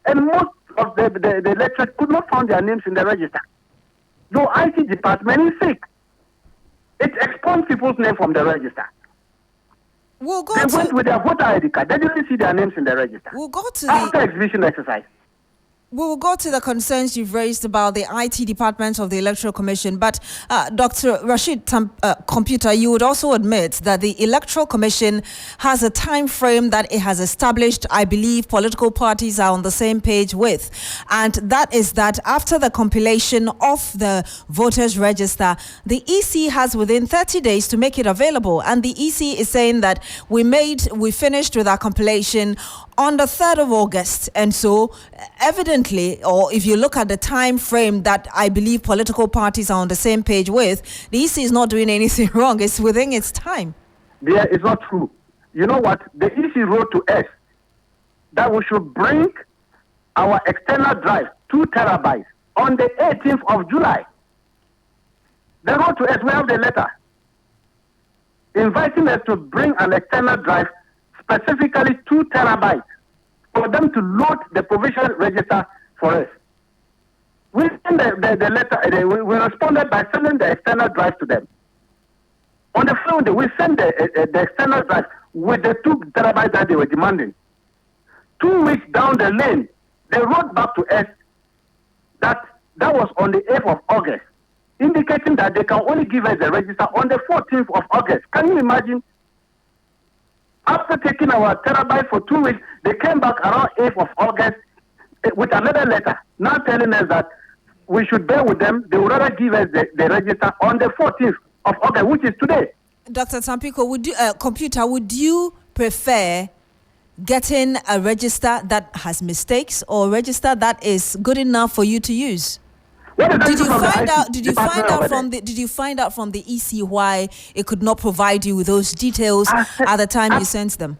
And most of the electorate could not find their names in the register. Your IT department is sick. It expunged people's names from the register. They went with their voter ID card. They didn't see their names in the register. We'll go to after exhibition exercise. We will go to the concerns you've raised about the IT department of the Electoral Commission. But Dr. Rashid Computer, you would also admit that the Electoral Commission has a time frame that it has established, I believe political parties are on the same page with. And that is that after the compilation of the voters register, the EC has within 30 days to make it available. And the EC is saying that we finished with our compilation on the 3rd of August. And so evidently, or if you look at the time frame that I believe political parties are on the same page with, the EC is not doing anything wrong. It's within its time. Yeah, it's not true. You know what? The EC wrote to us that we should bring our external drive 2 terabytes on the 18th of July. They wrote to us, we have the letter, inviting us to bring an external drive, specifically 2 terabytes, for them to load the provisional register for us. We sent the letter, we responded by sending the external drive to them. On the phone, we sent the external drive with the 2 terabytes that they were demanding. 2 weeks down the lane, they wrote back to us that was on the 8th of August, indicating that they can only give us the register on the 14th of August. Can you imagine? After taking our terabyte for 2 weeks, they came back around 8th of August with another letter, now telling us that we should bear with them. They would rather give us the register on the 14th of August, which is today. Dr. Tampiko, would you prefer getting a register that has mistakes or a register that is good enough for you to use? Did you find out from the EC why it could not provide you with those details at the time you sent them?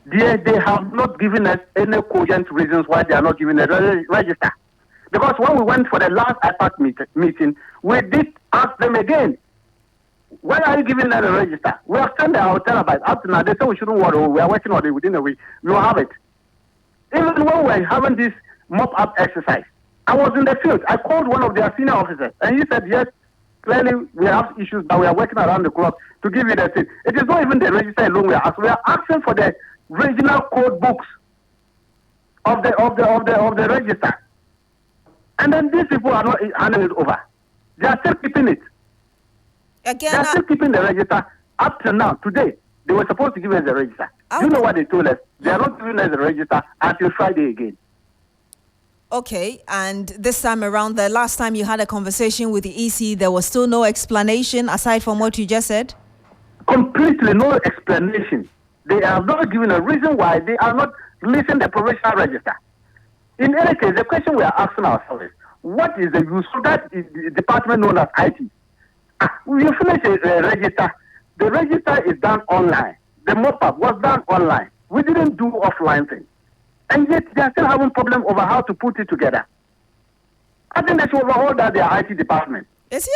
They have not given us any cogent reasons why they are not giving a register. Because when we went for the last IPAC meeting, we did ask them again, why are you giving them a register? We have sent our terabytes up to now. They say we shouldn't worry. We are working on it within a week. We will have it. Even when we were having this mop-up exercise, I was in the field. I called one of their senior officers, and he said, yes, clearly we have issues, but we are working around the clock to give you the thing. It is not even the register alone we are asking. We are asking for the regional code books of the register. And then these people are not handing it over. They are still keeping it. Again, they are still keeping the register up to now. Today, they were supposed to give us the register. You know what they told us? They are not giving us the register until Friday again. Okay, and this time around, the last time you had a conversation with the EC, there was still no explanation aside from what you just said? Completely no explanation. They have not given a reason why they are not releasing the provisional register. In any case, the question we are asking ourselves is, what is the use of that department known as IT? You finish a register. The register is done online. The mop-up was done online. We didn't do offline thing. And yet they are still having problem over how to put it together. I think they should overhaul that their IT department. Is he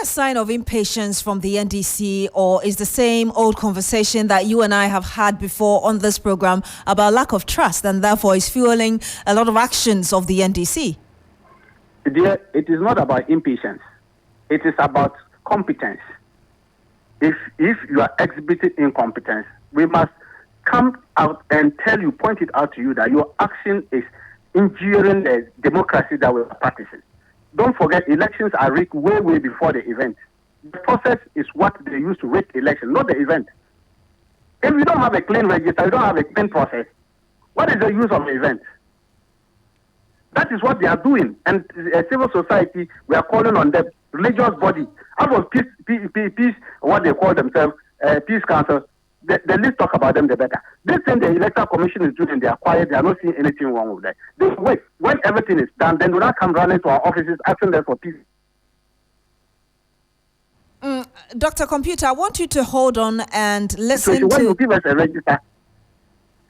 a sign of impatience from the NDC, or is the same old conversation that you and I have had before on this program about lack of trust, and therefore is fueling a lot of actions of the NDC? Dear, it is not about impatience. It is about competence. If you are exhibiting incompetence, we must come out and point it out to you that your action is injuring the democracy that we are practicing. Don't forget, elections are rigged way before the event. The process is what they use to rig election, not the event. If you don't have a clean register, you don't have a clean process, what is the use of the event? That is what they are doing. And a civil society, we are calling on them, religious body, out of peace, what they call themselves, peace council. The least talk about them, the better. This thing the Electoral Commission is doing, they are quiet, they are not seeing anything wrong with that. They wait. When everything is done, then do not come running to our offices asking them for peace. Dr. Computer, I want you to hold on and listen when you give us a register,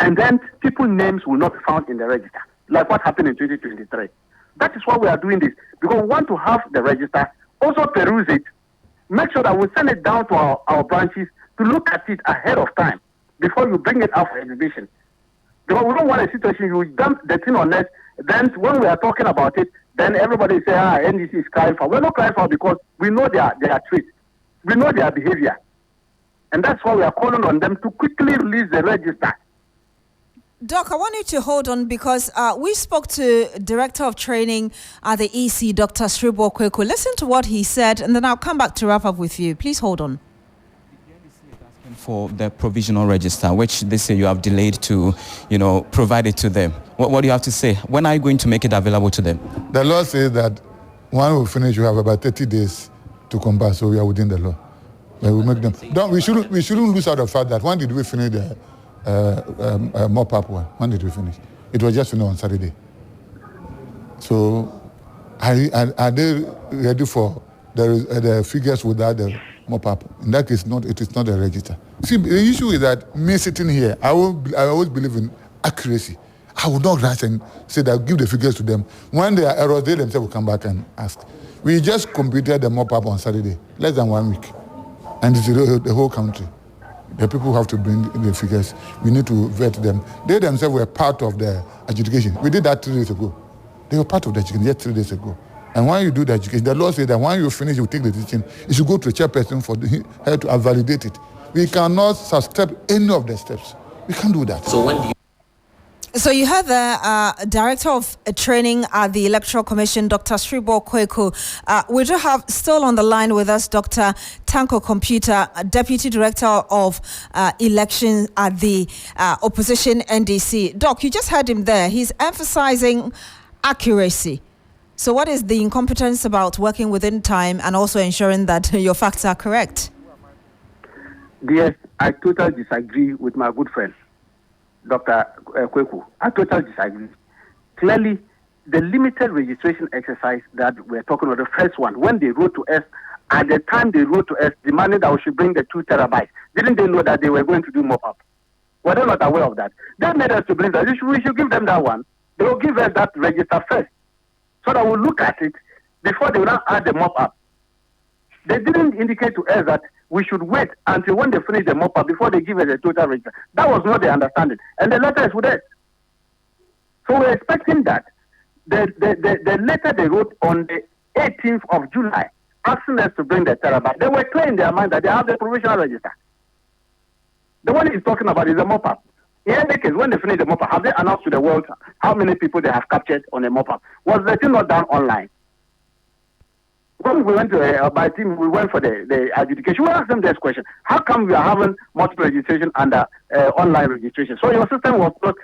and then people's names will not be found in the register, like what happened in 2023. That is why we are doing this, because we want to have the register, also peruse it, make sure that we send it down to our branches to look at it ahead of time before you bring it out for exhibition. Because we don't want a situation you dump the thing on us. Then when we are talking about it, then everybody say, NDC is crying for. We're not crying for because we know their traits. We know their behavior. And that's why we are calling on them to quickly release the register. Doc, I want you to hold on because we spoke to Director of Training at the EC, Dr. Sribo Kweku. Listen to what he said, and then I'll come back to wrap up with you. Please hold on. For the provisional register, which they say you have delayed to, provide it to them. What do you have to say? When are you going to make it available to them? The law says that when we finish, you have about 30 days to come back, so we are within the law. We make them. We shouldn't lose out the fact that when did we finish the mop-up one? When did we finish? It was just finished on Saturday. So, are they ready for the figures without the mop-up? In that case, it is not a register. See, the issue is that me sitting here, I always believe in accuracy. I would not rush and say that give the figures to them. When there are errors, they themselves will come back and ask. We just completed the mop-up on Saturday, less than 1 week. And it's the whole country. The people who have to bring the figures. We need to vet them. They themselves were part of the adjudication. We did that 3 days ago. They were part of the adjudication just 3 days ago. And when you do the education, the law says that when you finish, you take the decision. You should go to the chairperson for her to validate it. We cannot subscribe any of the steps. We can't do that. So you heard the Director of Training at the Electoral Commission, Dr. Sribo Kweku. We do have still on the line with us Dr. Tanko Computer, Deputy Director of Elections at the Opposition NDC. Doc, you just heard him there. He's emphasizing accuracy. So what is the incompetence about working within time and also ensuring that your facts are correct? Yes, I totally disagree with my good friend, Dr. Kweku. I totally disagree. Clearly, the limited registration exercise that we're talking about, the first one, when they wrote to us, at the time they wrote to us demanding that we should bring the 2 terabytes, didn't they know that they were going to do mop-up? Were they not aware of that? They made us to bring that. We should give them that one. They will give us that register first, so that we'll look at it before they will not add the mop-up. They didn't indicate to us that we should wait until when they finish the mop-up before they give us a total register. That was not the understanding. And the letter is with us. So we're expecting that. The letter they wrote on the 18th of July, asking us to bring the terabyte, they were clear in their mind that they have the provisional register. The one he's talking about is the mop-up. In any case, when they finish the mop-up, have they announced to the world how many people they have captured on the mop-up? Was the thing not done online? When we went to by team, we went for the adjudication. We asked them this question: how come we are having multiple registration under online registration? So your system was not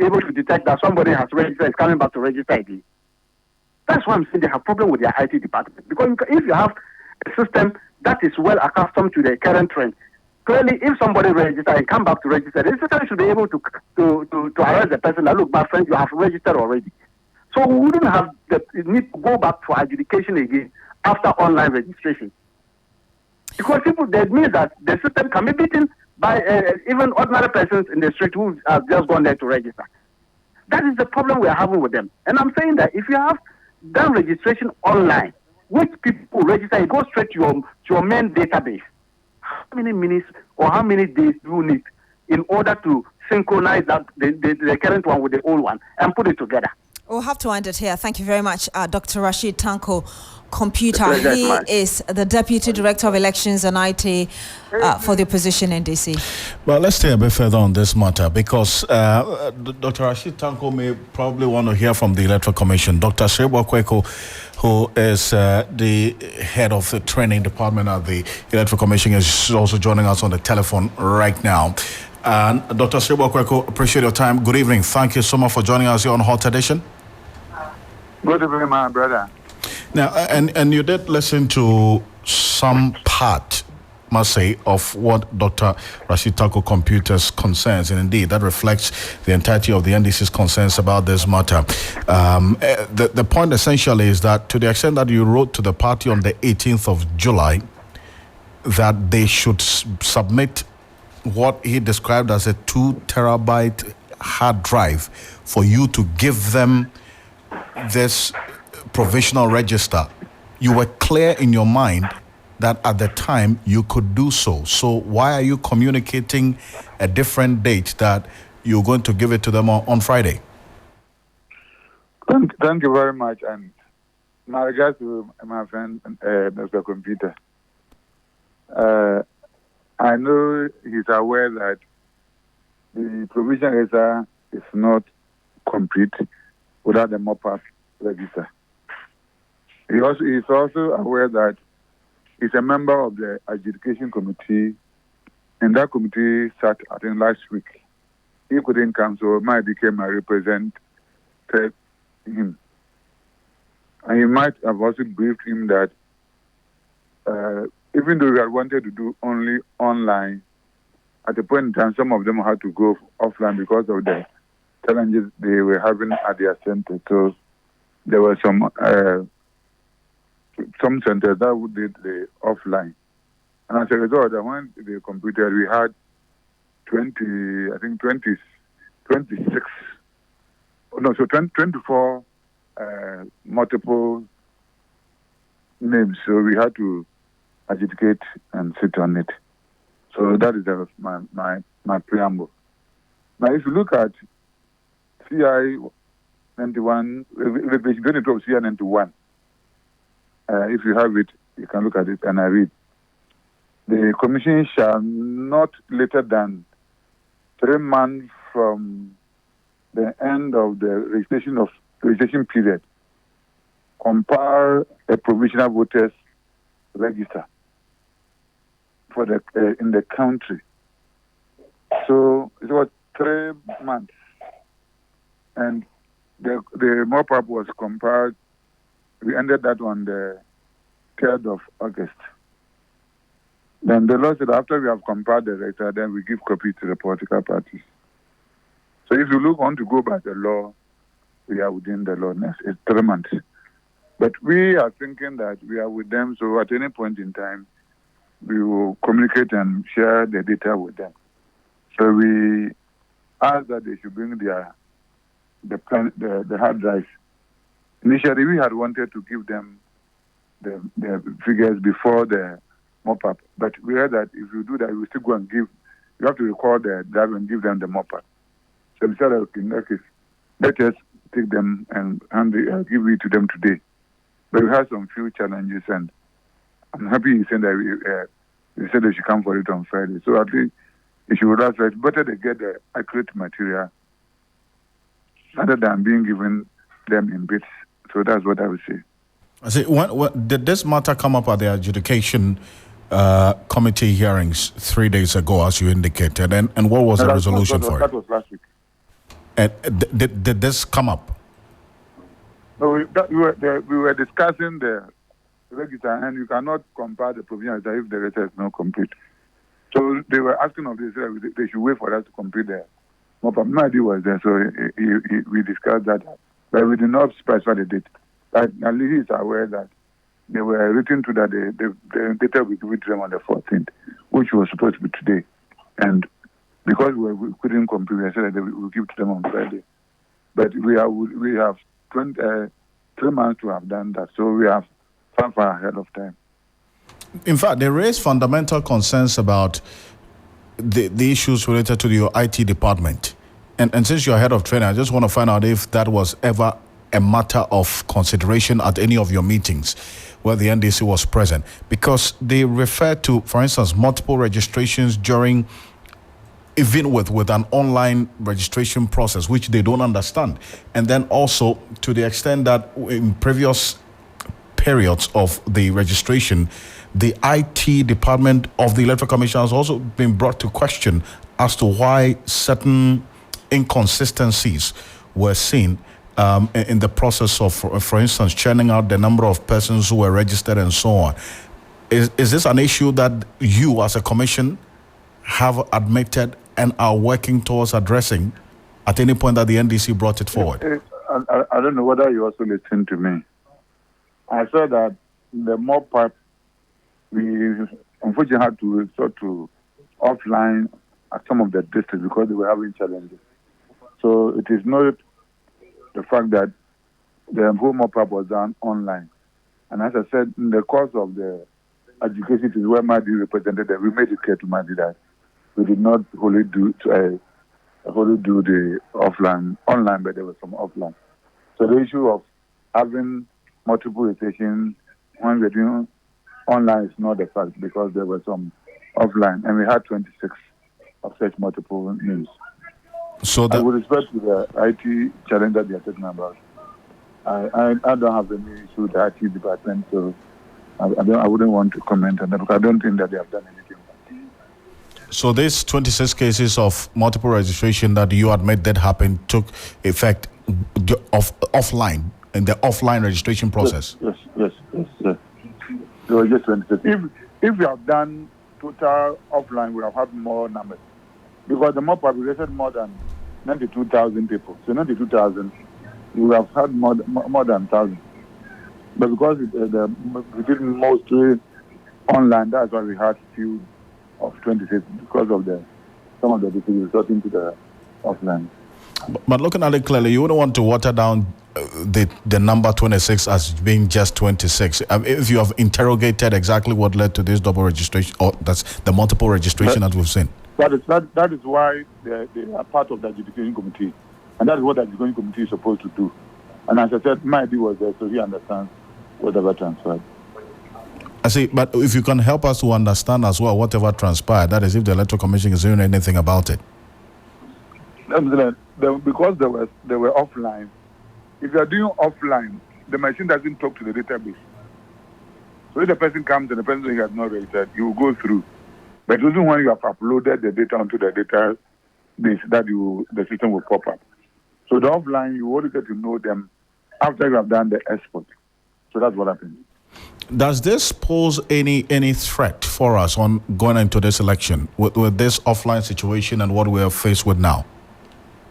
able to detect that somebody has registered, is coming back to register again. That's why I'm saying they have problem with their IT department. Because if you have a system that is well accustomed to the current trend, clearly, if somebody registers and come back to register, the system should be able to arrest the person that, look, my friend, you have registered already. So we wouldn't have the need to go back for adjudication again after online registration. Because that means that the system can be beaten by even ordinary persons in the street who have just gone there to register. That is the problem we are having with them. And I'm saying that if you have done registration online, which people register, it goes straight to your main database. How many minutes or how many days do you need in order to synchronize that the current one with the old one and put it together? We'll have to end it here. Thank you very much, Dr. Rashid Tanko Computer. He is the Deputy Director of Elections and IT for the opposition NDC. Well, let's stay a bit further on this matter because Dr. Rashid Tanko may probably want to hear from the Electoral Commission. Dr. Sribo Kweku, who is the head of the training department at the Electoral Commission, is also joining us on the telephone right now. And Dr. Sribo Kweku, appreciate your time. Good evening. Thank you so much for joining us here on Hot Edition. Good evening, my brother. Now, and you did listen to some part, must say, of what Dr. Rashid Tanko Computer's concerns, and indeed that reflects the entirety of the NDC's concerns about this matter. The point essentially is that to the extent that you wrote to the party on the 18th of July that they should submit what he described as a 2 terabyte hard drive for you to give them this provisional register, you were clear in your mind that at the time you could do so. So why are you communicating a different date that you're going to give it to them on Friday. Thank you very much. And my regards to my friend, Mr. Computer. I know he's aware that the provision register is not complete without the MOPAP register. He is also aware that he's a member of the adjudication committee, and that committee sat, I think, last week. He couldn't come, so I became a representative him. And he might have also briefed him that even though we had wanted to do only online, at a point in time, some of them had to go offline because of the challenges they were having at their center. So there were some centers that did the offline. And as a result, when they computed, we had 24 multiple names. So we had to adjudicate and sit on it. So that is my preamble. Now, if you look at CI 91, Regulation 22 of CI 91, if you have it, you can look at it, and I read. The Commission shall not later than 3 months from the end of the registration period compile a provisional voters register for the in the country. So it was 3 months, and the MOPAP was compiled. We ended that on the 3rd of August. Then the law said after we have compiled the register, then we give copy to the political parties. So if you want to go by the law, we are within the law. It's 3 months. But we are thinking that we are with them, so at any point in time, we will communicate and share the data with them. So we ask that they should bring the hard drives. Initially, we had wanted to give them the figures before the MOPAP, but we heard that if you do that, we still go and you have to record the drive and give them the MOPAP. So we said, okay, in that case, let us take them and give it to them today. But we had some few challenges, and I'm happy he said that he said they should come for it on Friday. So at least if you would ask, it's better to get the accurate material rather than being given them in bits. So that's what I would say. I see. When did this matter come up at the adjudication committee hearings 3 days ago, as you indicated? And what was the resolution for it? That was last week. And did this come up? No, we were discussing the register, and you cannot compare the provision if the register is not complete. So they were asking of this, they should wait for us to complete the MOPAP. My idea was there, so we discussed that, but we did not specify the date. At least he's aware that they were written to that the data we give to them on the 14th, which was supposed to be today. And because we couldn't complete, I said that we will give to them on Friday. But we have 3 months to have done that, so we have far ahead of time. In fact, they raised fundamental concerns about the issues related to your IT department. And since you're head of training, I just want to find out if that was ever a matter of consideration at any of your meetings where the NDC was present. Because they refer to, for instance, multiple registrations during, even with an online registration process, which they don't understand. And then also to the extent that in previous periods of the registration, the IT department of the Electoral Commission has also been brought to question as to why certain inconsistencies were seen in the process of, for instance, churning out the number of persons who were registered and so on. Is this an issue that you as a commission have admitted and are working towards addressing at any point that the NDC brought it forward? I don't know whether you also listened to me. I said that the MOPAP, we unfortunately had to resort to offline at some of the districts because they were having challenges. So it is not the fact that the whole MOPAP was done online. And as I said, in the course of the education, it is where Madi represented that we made it clear to Madi that we did not wholly I've already do the online, but there was some offline. So the issue of having multiple registrations when we're doing online is not a fact because there were some offline, and we had 26 of such multiple names. So that, with respect to the IT challenge that they are talking about, I don't have any issue with the IT department, so I wouldn't want to comment on that because I don't think that they have done anything. So these 26 cases of multiple registration that you admit that happened took effect offline in the offline registration process. Yes. There were just 26. If we have done total offline, we have had more numbers because the MOPA registered more than 92,000 people. So 92,000, we have had more than 1,000. But because we did mostly online, that's why we had few of 26 because of some of the decisions resulting to the offline. But looking at it clearly, you wouldn't want to water down the number 26 as being just 26. If you have interrogated exactly what led to this double registration, or that's the multiple registration that we've seen. That is why they are part of the adjudication committee. And that is what the adjudication committee is supposed to do. And as I said, my idea was there, so he understands whatever transpired. I see, but if you can help us to understand as well whatever transpired, that is if the Electoral Commission is doing anything about it. Because they were offline, if you are doing offline, the machine doesn't talk to the database. So if the person comes and the person has not registered, you will go through. But even when you have uploaded the data onto the database, the system will pop up. So the offline, you only get to know them after you have done the export. So that's what happens. Does this pose any threat for us on going into this election with this offline situation and what we are faced with now?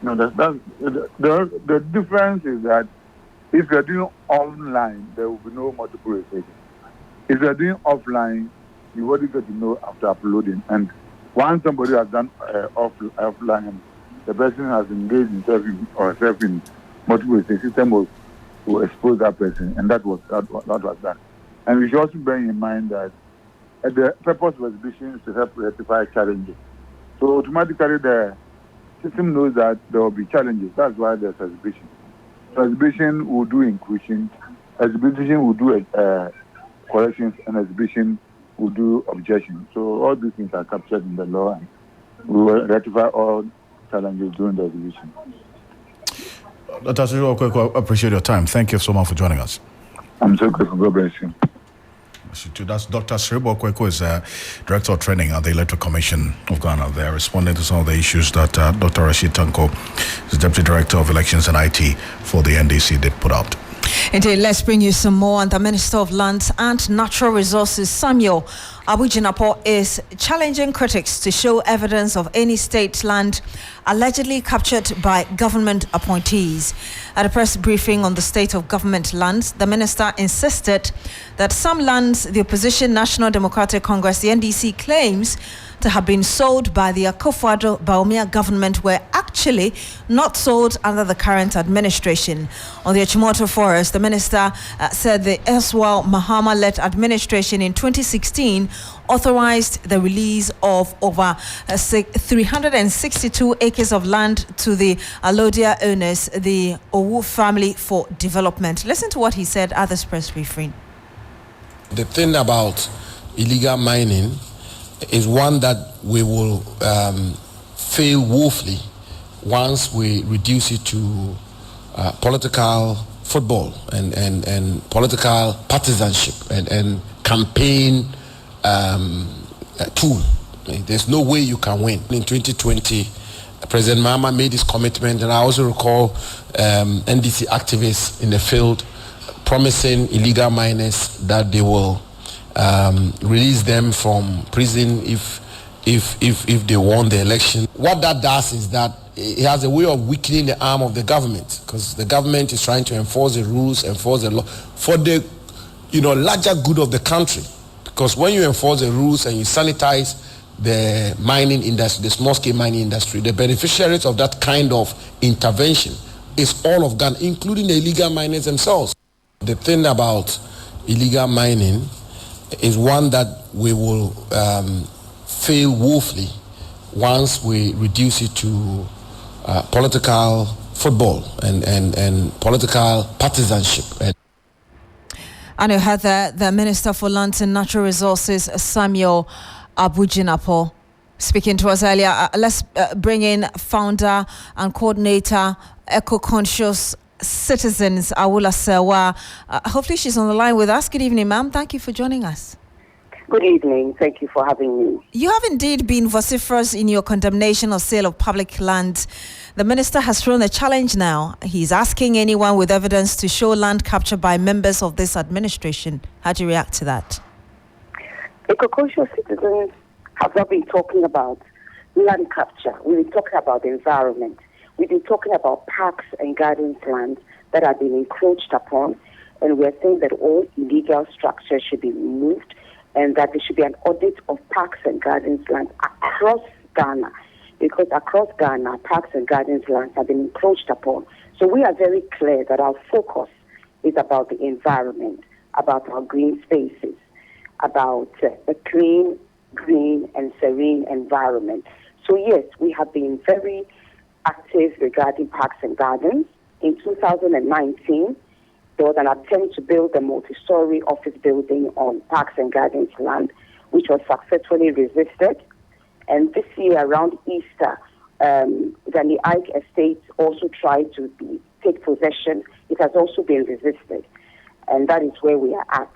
No, the difference is that if you're doing online, there will be no multiple registration. If you're doing offline, you already get to know after uploading. And once somebody has done offline, the person has engaged himself in multiple registration, system will expose that person, and that was that. And we should also bear in mind that the purpose of exhibition is to help rectify challenges. So automatically the system knows that there will be challenges. That's why there's exhibition. So exhibition will do inclusion, exhibition will do corrections, and exhibition will do objection. So all these things are captured in the law, and we will rectify all challenges during the exhibition. Dr. Sribo, I appreciate your time. Thank you so much for joining us. I'm so grateful. God bless you. That's Dr. Sribo Kweko, is Director of Training at the Electoral Commission of Ghana. They are responding to some of the issues that Dr. Rashid Tanko, the Deputy Director of Elections and IT for the NDC, did put out. Indeed, let's bring you some more. And the Minister of Lands and Natural Resources, Samuel Abujinapo, is challenging critics to show evidence of any state land allegedly captured by government appointees. At a press briefing on the state of government lands, the minister insisted that some lands the opposition National Democratic Congress, the NDC, claims to have been sold by the Akufo-Addo government were actually not sold under the current administration. On the Achimota Forest, the minister said the erstwhile Mahama-led administration in 2016 authorized the release of over 362 acres of land to the Alodia owners, the Owu family, for development. Listen to what he said at this press briefing. The thing about illegal mining is one that we will fail woefully once we reduce it to political football and political partisanship and campaign tool. There's no way you can win. In 2020, President Mahama made his commitment, and I also recall NDC activists in the field promising illegal miners that they will release them from prison if they won the election. What that does is that it has a way of weakening the arm of the government, because the government is trying to enforce the rules, enforce the law for the larger good of the country. Because when you enforce the rules and you sanitize the mining industry, the small-scale mining industry, the beneficiaries of that kind of intervention is all of Ghana, including the illegal miners themselves. The thing about illegal mining is one that we will fail woefully once we reduce it to political football and political partisanship. And you heard the Minister for Lands and Natural Resources, Samuel Abujinapo, speaking to us earlier. Let's bring in founder and coordinator, Eco-Conscious Citizens, Awula Sewa. Hopefully she's on the line with us. Good evening, ma'am. Thank you for joining us. Good evening. Thank you for having me. You have indeed been vociferous in your condemnation of sale of public land. The minister has thrown a challenge now. He's asking anyone with evidence to show land capture by members of this administration. How do you react to that? Eco-conscious citizens have not been talking about land capture. We've been talking about the environment. We've been talking about parks and gardens lands that have been encroached upon, and we're saying that all illegal structures should be removed and that there should be an audit of parks and gardens lands across Ghana, because across Ghana, parks and gardens lands have been encroached upon. So we are very clear that our focus is about the environment, about our green spaces, about a clean, green, and serene environment. So yes, we have been very active regarding parks and gardens. In 2019, there was an attempt to build a multi-story office building on Parks and Gardens land, which was successfully resisted. And this year, around Easter, the Ike Estate also tried to take possession. It has also been resisted. And that is where we are at.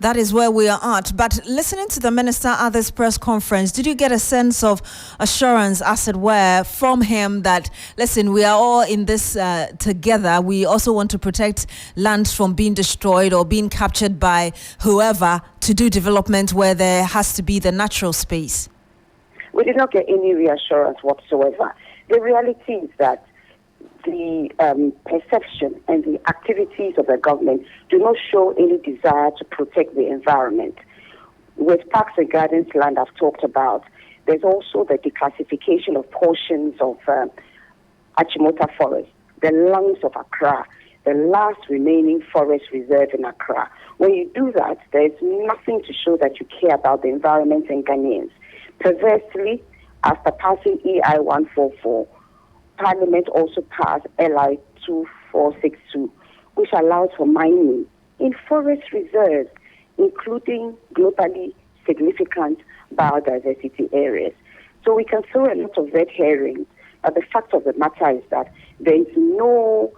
That is where we are at. But listening to the minister at this press conference, did you get a sense of assurance, as it were, from him that, listen, we are all in this together. We also want to protect lands from being destroyed or being captured by whoever to do development where there has to be the natural space? We did not get any reassurance whatsoever. The reality is that the perception and the activities of the government do not show any desire to protect the environment. With Parks and Gardens land I've talked about, there's also the declassification of portions of Achimota Forest, the lungs of Accra, the last remaining forest reserve in Accra. When you do that, there's nothing to show that you care about the environment and Ghanaians. Perversely, after passing EI 144, Parliament also passed LI 2462, which allows for mining in forest reserves, including globally significant biodiversity areas. So we can throw a lot of red herrings, but the fact of the matter is that there is no,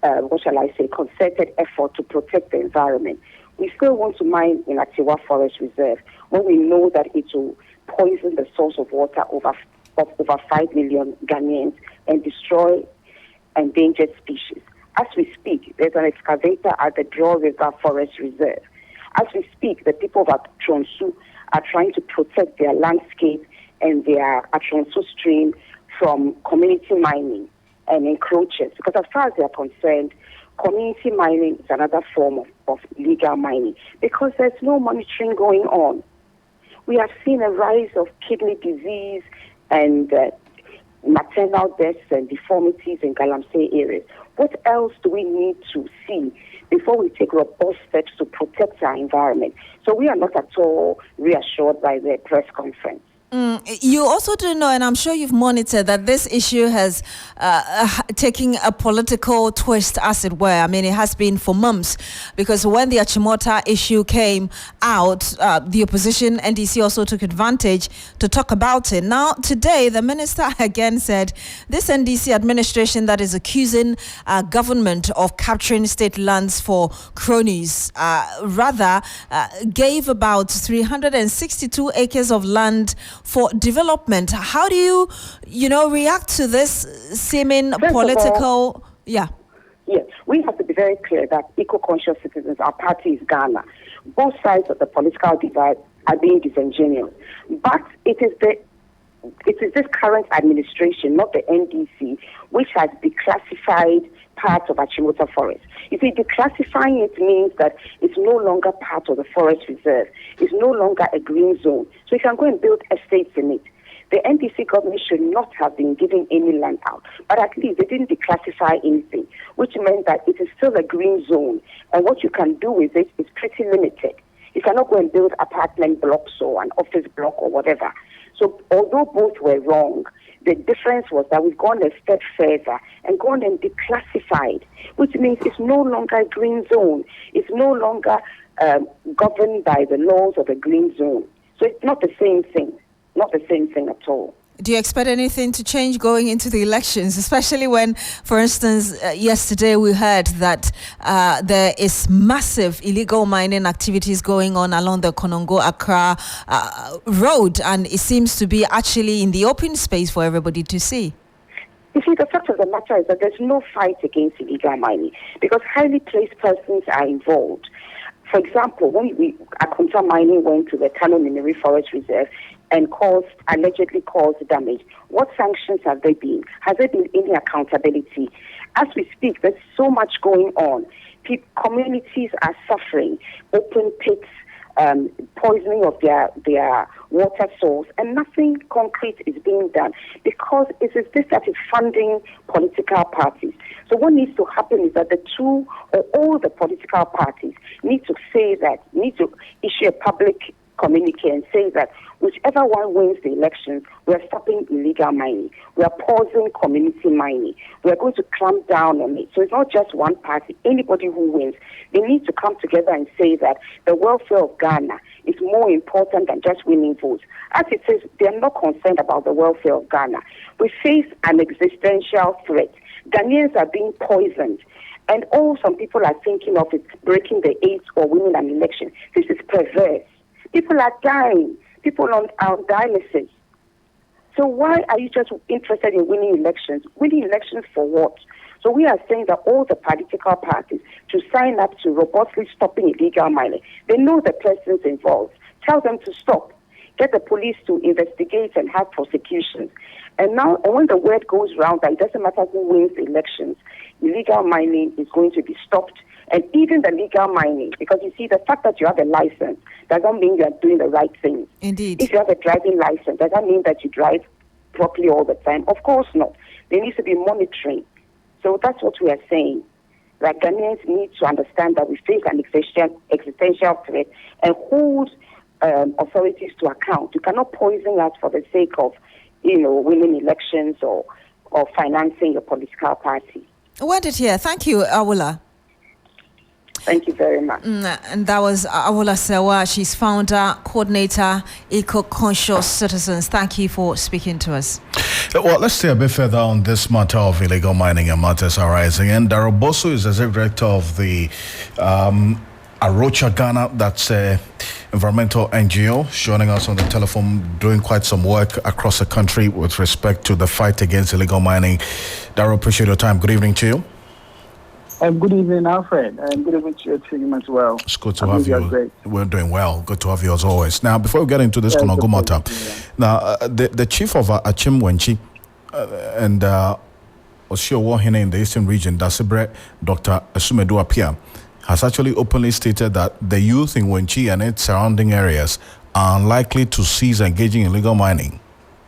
concerted effort to protect the environment. We still want to mine in Atiwa Forest Reserve when we know that it will poison the source of water of over 5 million Ghanaians and destroy endangered species. As we speak, there's an excavator at the Draw River Forest Reserve. As we speak, the people of Atronsu are trying to protect their landscape and their Atronsu stream from community mining and encroachers. Because as far as they are concerned, community mining is another form of illegal mining because there's no monitoring going on. We have seen a rise of kidney disease and maternal deaths and deformities in Galamsey areas. What else do we need to see before we take robust steps to protect our environment? So we are not at all reassured by the press conference. You also do know, and I'm sure you've monitored, that this issue has taken a political twist, as it were. I mean, it has been for months, because when the Achimota issue came out, the opposition, NDC, also took advantage to talk about it. Now, today, the minister again said this NDC administration that is accusing government of capturing state lands for cronies, gave about 362 acres of land for development. How do you react to this seeming political? Yes, we have to be very clear that eco-conscious citizens, our party is Ghana. Both sides of the political divide are being disingenuous. But it is this current administration, not the NDC, which has declassified parts of Achimota Forest. You see, declassifying it means that it's no longer part of the forest reserve. It's no longer a green zone. So you can go and build estates in it. The NDC government should not have been giving any land out. But at least they didn't declassify anything, which meant that it is still a green zone. And what you can do with it is pretty limited. You cannot go and build apartment blocks or an office block or whatever. So although both were wrong, the difference was that we've gone a step further and gone and declassified, which means it's no longer a green zone. It's no longer governed by the laws of a green zone. So it's not the same thing, not the same thing at all. Do you expect anything to change going into the elections, especially when, for instance, yesterday we heard that there is massive illegal mining activities going on along the Konongo-Accra road, and it seems to be actually in the open space for everybody to see? You see, the fact of the matter is that there's no fight against illegal mining because highly placed persons are involved. For example, when Akunta Mining went to the Kano Mineral Forest Reserve and allegedly caused damage, what sanctions have there been? Has there been any accountability? As we speak, there's so much going on. Communities are suffering, open pits, poisoning of their water source, and nothing concrete is being done because it is this that is funding political parties. So what needs to happen is that the two or all the political parties need to issue a public communique and say that whichever one wins the election, we are stopping illegal mining. We are pausing community mining. We are going to clamp down on it. So it's not just one party. Anybody who wins, they need to come together and say that the welfare of Ghana is more important than just winning votes. As it says, they are not concerned about the welfare of Ghana. We face an existential threat. Ghanaians are being poisoned. And all some people are thinking of it breaking the eight or winning an election. This is perverse. People are dying. People on dialysis. So why are you just interested in winning elections? Winning elections for what? So we are saying that all the political parties to sign up to robustly stopping illegal mining. They know the persons involved. Tell them to stop. Get the police to investigate and have prosecutions. And when the word goes round that it doesn't matter who wins the elections, illegal mining is going to be stopped. And even the legal mining, because you see, the fact that you have a license doesn't mean you are doing the right thing. Indeed. If you have a driving license, does that mean that you drive properly all the time? Of course not. There needs to be monitoring. So that's what we are saying. That Ghanaians need to understand that we face an existential threat and hold authorities to account. You cannot poison us for the sake of, winning elections or financing a political party. Word it here. Thank you, Awula. Thank you very much. And that was Awula Sewa. She's founder, coordinator, Eco-Conscious Citizens. Thank you for speaking to us. Well, let's stay a bit further on this matter of illegal mining and matters arising. And Darryl Bosso is the director of the Arocha Ghana, that's a environmental NGO, joining us on the telephone, doing quite some work across the country with respect to the fight against illegal mining. Darryl, appreciate your time. Good evening to you. Good evening, Alfred, and good evening to your team as well. It's good to have you. We're doing well. Good to have you as always. Now, before we get into this Konongo matter, now the chief of Achim Wenchi and Osio Wahine in the Eastern Region, Dasibre, Dr. Asumedu Apia, has actually openly stated that the youth in Wenchi and its surrounding areas are unlikely to cease engaging in illegal mining,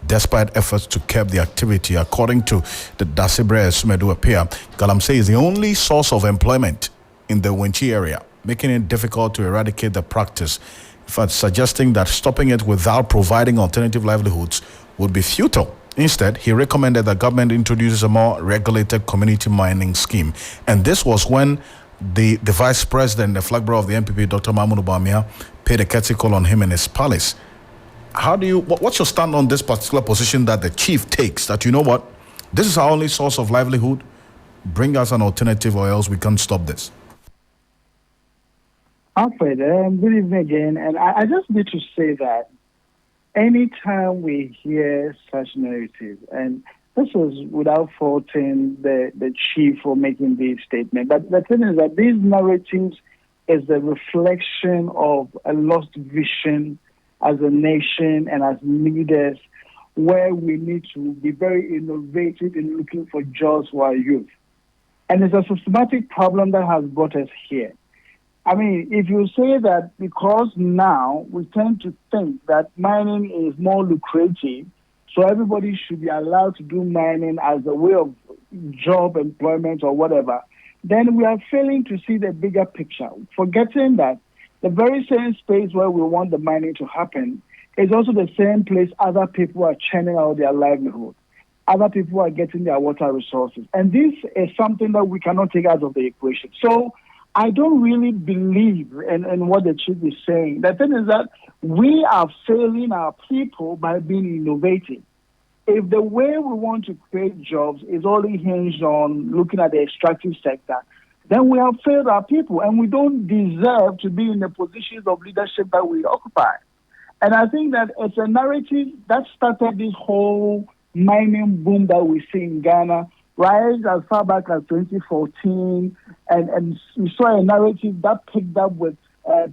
despite efforts to curb the activity. According to the Dasibre Sumedu Apia, Galamsey is the only source of employment in the Wenchi area, making it difficult to eradicate the practice. In fact, suggesting that stopping it without providing alternative livelihoods would be futile. Instead, he recommended that government introduces a more regulated community mining scheme. And this was when the vice president, the flag bearer of the NPP, Dr. Mahmoud Bawumia, paid a courtesy call on him in his palace. What's your stand on this particular position that the chief takes, that you know what, this is our only source of livelihood, bring us an alternative or else we can't stop this? Alfred, good evening again. And I just need to say that anytime we hear such narratives, and this is without faulting the chief for making this statement, but the thing is that these narratives is a reflection of a lost vision as a nation and as leaders, where we need to be very innovative in looking for jobs for our youth. And it's a systematic problem that has brought us here. I mean, if you say that because now we tend to think that mining is more lucrative, so everybody should be allowed to do mining as a way of job employment or whatever, then we are failing to see the bigger picture, forgetting that the very same space where we want the mining to happen is also the same place other people are churning out their livelihood. Other people are getting their water resources. And this is something that we cannot take out of the equation. So I don't really believe in what the chief is saying. The thing is that we are failing our people by being innovative. If the way we want to create jobs is only hinged on looking at the extractive sector, then we have failed our people, and we don't deserve to be in the positions of leadership that we occupy. And I think that it's a narrative that started this whole mining boom that we see in Ghana, right as far back as 2014, and we saw a narrative that picked up with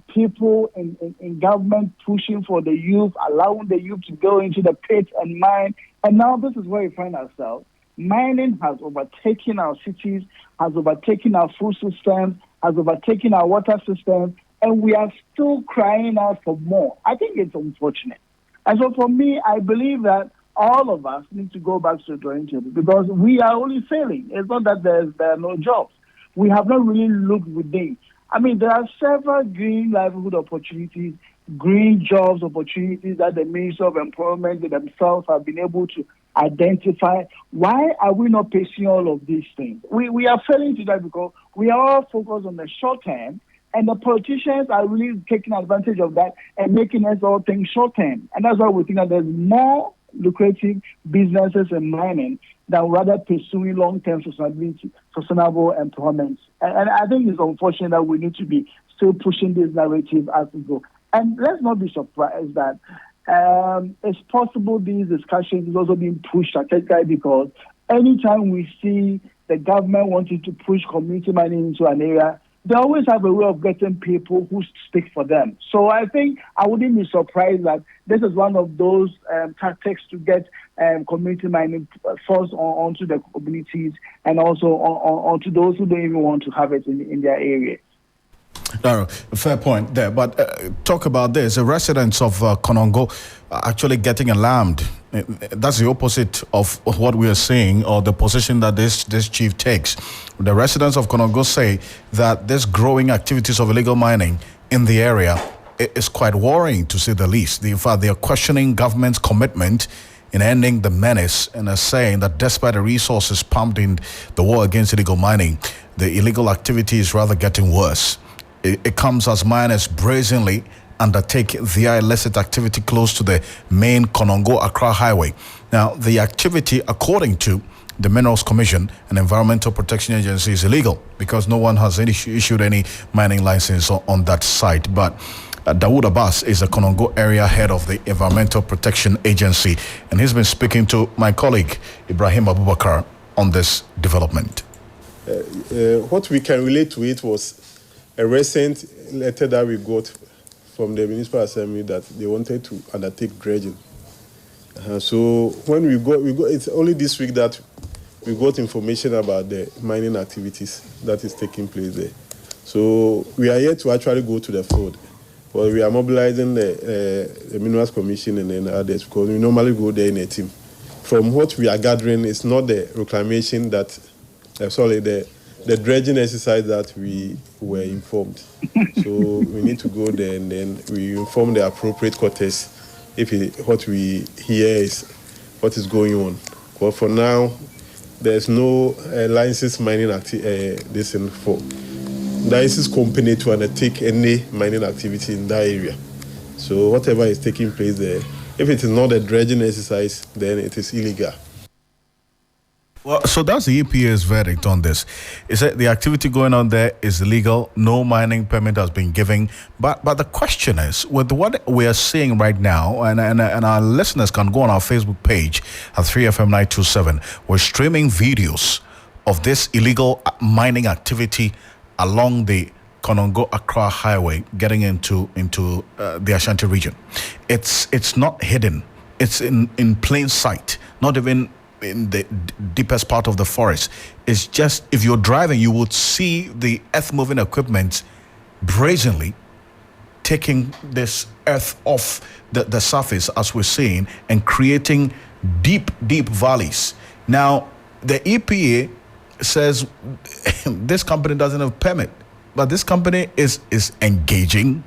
people in government pushing for the youth, allowing the youth to go into the pit and mine. And now this is where we find ourselves. Mining has overtaken our cities, has overtaken our food systems, has overtaken our water systems, and we are still crying out for more. I think it's unfortunate. And so for me, I believe that all of us need to go back to the drawing table because we are only failing. It's not that there are no jobs. We have not really looked within. I mean, there are several green livelihood opportunities, green jobs opportunities that the Ministry of Employment themselves have been able to identify. Why are we not pursuing all of these things? We are failing to that because we are all focused on the short term, and the politicians are really taking advantage of that and making us all think short term. And that's why we think that there's more lucrative businesses in mining than rather pursuing long-term sustainable employment. And I think it's unfortunate that we need to be still pushing this narrative as we go. And let's not be surprised that it's possible these discussions is also being pushed strategically because anytime we see the government wanting to push community mining into an area, they always have a way of getting people who speak for them. So I think I wouldn't be surprised that this is one of those tactics to get community mining forced onto the communities and also onto those who don't even want to have it in their area. No, fair point there. But talk about this. The residents of Konongo are actually getting alarmed. That's the opposite of what we are seeing or the position that this chief takes. The residents of Konongo say that this growing activities of illegal mining in the area is quite worrying, to say the least. In fact, they are questioning government's commitment in ending the menace and are saying that despite the resources pumped in the war against illegal mining, the illegal activity is rather getting worse. It comes as miners brazenly undertake their illicit activity close to the main Konongo-Accra highway. Now, the activity, according to the Minerals Commission and Environmental Protection Agency, is illegal because no one has issued any mining license on that site. But Dawood Abbas is the Konongo area head of the Environmental Protection Agency, and he's been speaking to my colleague Ibrahim Abubakar on this development. What we can relate to it was a recent letter that we got from the Municipal Assembly that they wanted to undertake dredging. So when we got, it's only this week that we got information about the mining activities that is taking place there. So we are yet to actually go to the field. But we are mobilizing the Minerals Commission and then others because we normally go there in a team. From what we are gathering, it's not the reclamation that, the dredging exercise that we were informed. So we need to go there and then we inform the appropriate quarters if what we hear is what is going on. But for now, there's no license mining license company to undertake any mining activity in that area. So whatever is taking place there, if it is not a dredging exercise, then it is illegal. Well, so that's the EPA's verdict on this. Is that the activity going on there is illegal, no mining permit has been given. But the question is, with what we are seeing right now, and our listeners can go on our Facebook page at 3FM927, we're streaming videos of this illegal mining activity along the Konongo-Accra highway getting into the Ashanti region. It's not hidden. It's in plain sight, not even in the deepest part of the forest. It's just, if you're driving, you would see the earth moving equipment brazenly taking this earth off the surface, as we're seeing, and creating deep valleys. Now, the EPA says this company doesn't have a permit, but this company is engaging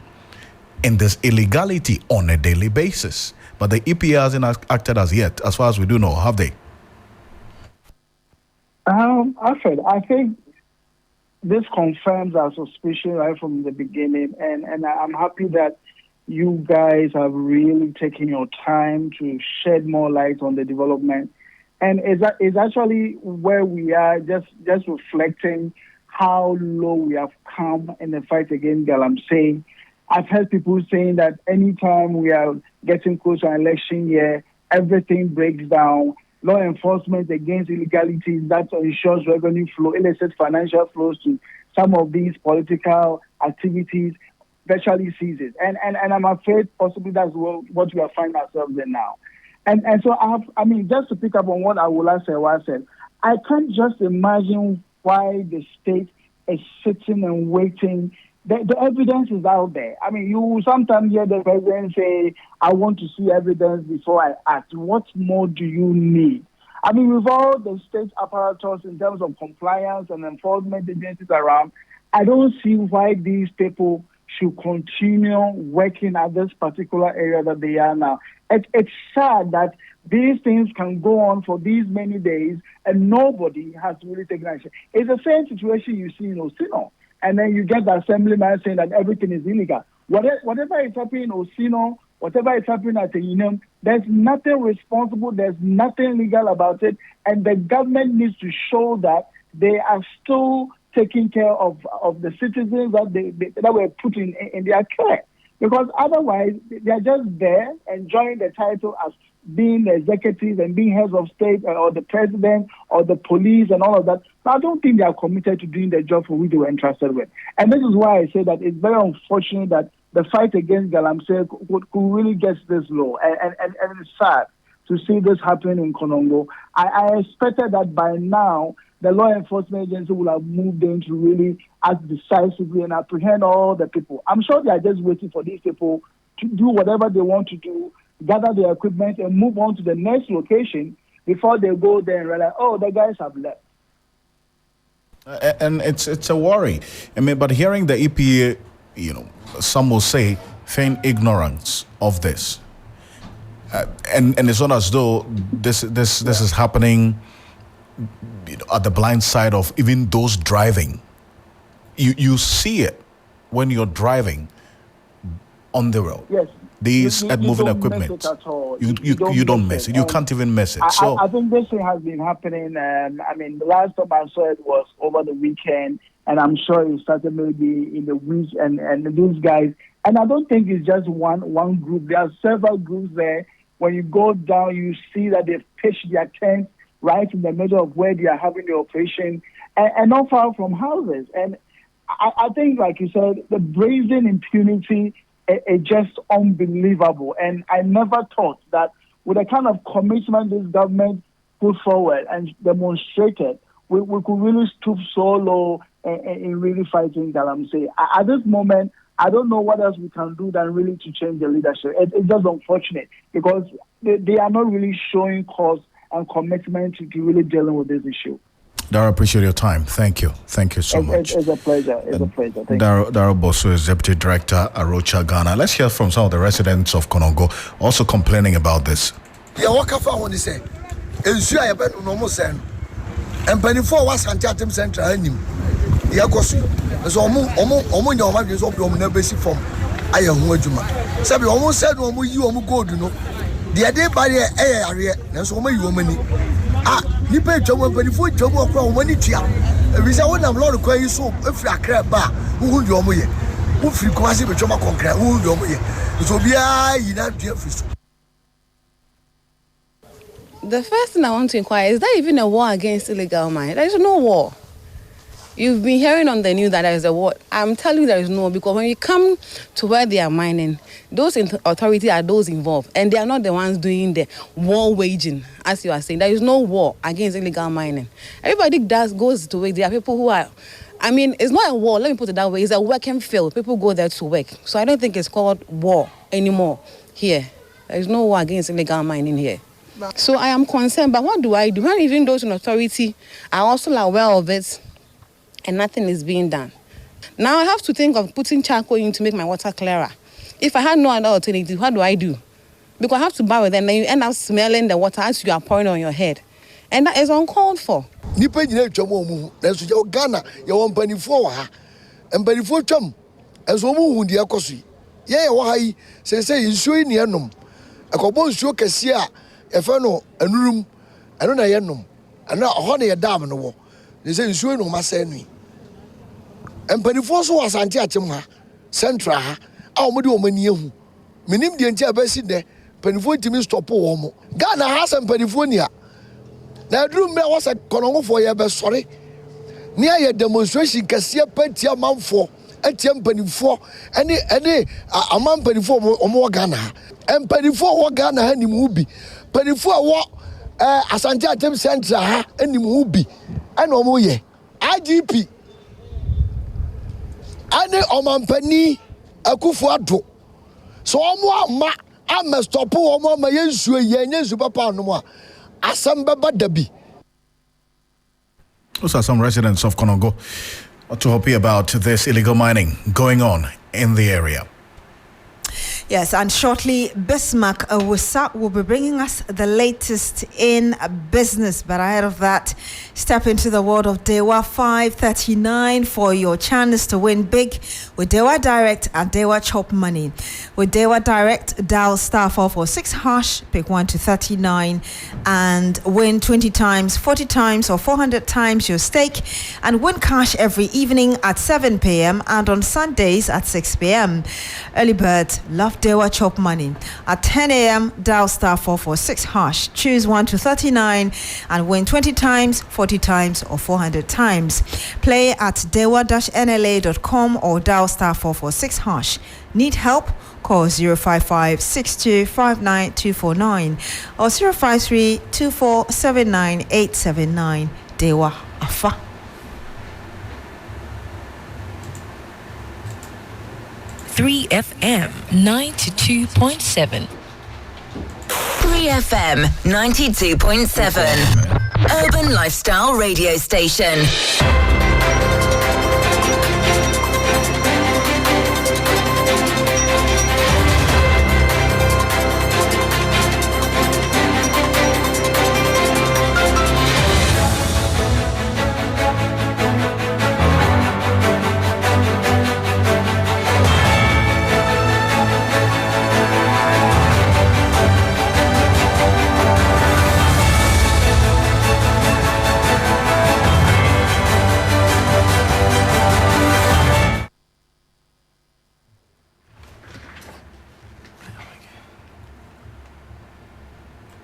in this illegality on a daily basis. But the EPA hasn't acted as yet, as far as we do know, have they? Alfred, I think this confirms our suspicion right from the beginning, and I'm happy that you guys have really taken your time to shed more light on the development. And it's actually where we are, just reflecting how low we have come in the fight against galamsey. I've heard people saying that anytime we are getting close to an election year, everything breaks down. Law enforcement against illegalities, that ensures revenue flow, illicit financial flows to some of these political activities, virtually ceases. And I'm afraid possibly that's what we are finding ourselves in now. And so, just to pick up on what Awula said, I can't just imagine why the state is sitting and waiting. The evidence is out there. I mean, you sometimes hear the president say, I want to see evidence before I act. What more do you need? I mean, with all the state apparatus in terms of compliance and enforcement agencies around, I don't see why these people should continue working at this particular area that they are now. It's sad that these things can go on for these many days and nobody has really taken action. It's the same situation you see in Osino. And then you get the assemblyman saying that everything is illegal. Whatever is happening in Osino, whatever is happening at the Unum, there's nothing responsible, there's nothing legal about it, and the government needs to show that they are still taking care of the citizens that were put in their care. Because otherwise, they're just there enjoying the title as being the executive and being heads of state or the president or the police and all of that. But I don't think they are committed to doing the job for which they were entrusted with. And this is why I say that it's very unfortunate that the fight against galamsey could really get this low. And it's sad to see this happen in Konongo. I expected that by now, the law enforcement agency will have moved in to really act decisively and apprehend all the people. I'm sure they are just waiting for these people to do whatever they want to do, gather their equipment and move on to the next location before they go there and realize, oh, the guys have left. And it's a worry. I mean, but hearing the EPA, some will say, feign ignorance of this. And it's not as though this is happening at the blind side of even those driving. You see it when you're driving on the road. Yes. These moving equipment. You don't miss it. You can't even miss it. So I think this thing has been happening. The last time I saw it was over the weekend, and I'm sure it started maybe in the week. And these guys, and I don't think it's just one group. There are several groups there. When you go down, you see that they've pitched their tents right in the middle of where they are having the operation, and not far from houses. And I think, like you said, the brazen impunity is just unbelievable. And I never thought that with the kind of commitment this government put forward and demonstrated, we could really stoop so low in really fighting galamsey. At this moment, I don't know what else we can do than really to change the leadership. It's just unfortunate because they are not really showing cause and commitment to really dealing with this issue. Dara, appreciate your time. Thank you. Thank you so much. It's a pleasure. It's a pleasure. Thank Dara Bosu is Deputy Director, Arocha, Ghana. Let's hear from some of the residents of Konongo also complaining about this. Yeah, what I want to say, is you are better no more saying, and penny for was Antiatem Central. Yeah, because so almost your wife is up your basic form. I am Wajuma. Sabi almost said, you go, the idea by the area, and so many women. You pay Jomo, but if we Jomo from money, we say, when I'm not requiring so if I crab bar, who would your way? If you quasi with Joma concrete, who would your way? So be I in that dear fish. The first thing I want to inquire is there even a war against illegal mining? There is no war. You've been hearing on the news that there is a war. I'm telling you there is no, because when you come to where they are mining, those authorities are those involved, and they are not the ones doing the war waging, as you are saying. There is no war against illegal mining. Everybody goes to work. There are people who are, it's not a war, let me put it that way. It's a working field. People go there to work. So I don't think it's called war anymore here. There is no war against illegal mining here. So I am concerned, but what do I do? When even those in authority are also aware of it, and nothing is being done. Now I have to think of putting charcoal in to make my water clearer. If I had no other alternative, what do I do? Because I have to buy with them, and you end up smelling the water as you are pouring on your head. And that is uncalled for. Nipa nyina twam mu na so je Ghana ye won panifo wa ha empanifo twam enso mu hu de akoso ye wa ha yi se nsuo yi ne enom akobo nsuo kase a efe no anurum eno na ye nom ana ho na ye dam no wo se nsuo no ma se nu empanifo so wasante akyem ha central ha a wo de wo mani ehu minim de ntia ba si de panifo timi stop wo mo Ghana ha se panifo ni a na drum me was a konongo for ye be sorry near your demonstration kasia petia manfo etiam panifo any amam panifo omo Ghana em panifo wo Ghana ha nim ubi panifo wo asante atem central ha anim ubi ana omo ye IGP ane omampani akufo ado so omo ama am stop omo ma yensuo ye nyensu papa no a those are some residents of Konongo to happy about this illegal mining going on in the area. Yes, and shortly, Bismarck Awusa will be bringing us the latest in business. But ahead of that, step into the world of Dewa 539 for your chance to win big with Dewa Direct and Dewa Chop Money. With Dewa Direct, dial *446#, pick 1 to 39, and win 20 times, 40 times, or 400 times your stake, and win cash every evening at 7 p.m. and on Sundays at 6 p.m. Early bird, love Dewa Chop Money. At 10 a.m., dial *446#, choose 1 to 39, and win 20 times, 40 times, or 400 times. Play at dewa-nla.com or dial *446#. Need help? Call 055-6259-249 or 053-2479-879. Dewa Afa. FM 92.7. 3FM 92.7. Urban Lifestyle Radio Station.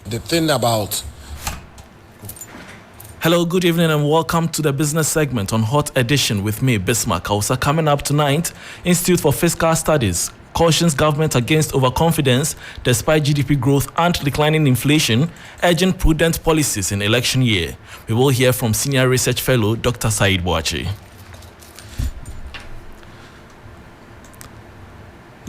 The thing about... Hello, good evening and welcome to the business segment on Hot Edition with me, Bismarck Awusa. Coming up tonight, Institute for Fiscal Studies cautions government against overconfidence despite GDP growth and declining inflation, urging prudent policies in election year. We will hear from Senior Research Fellow Dr. Said Boachi.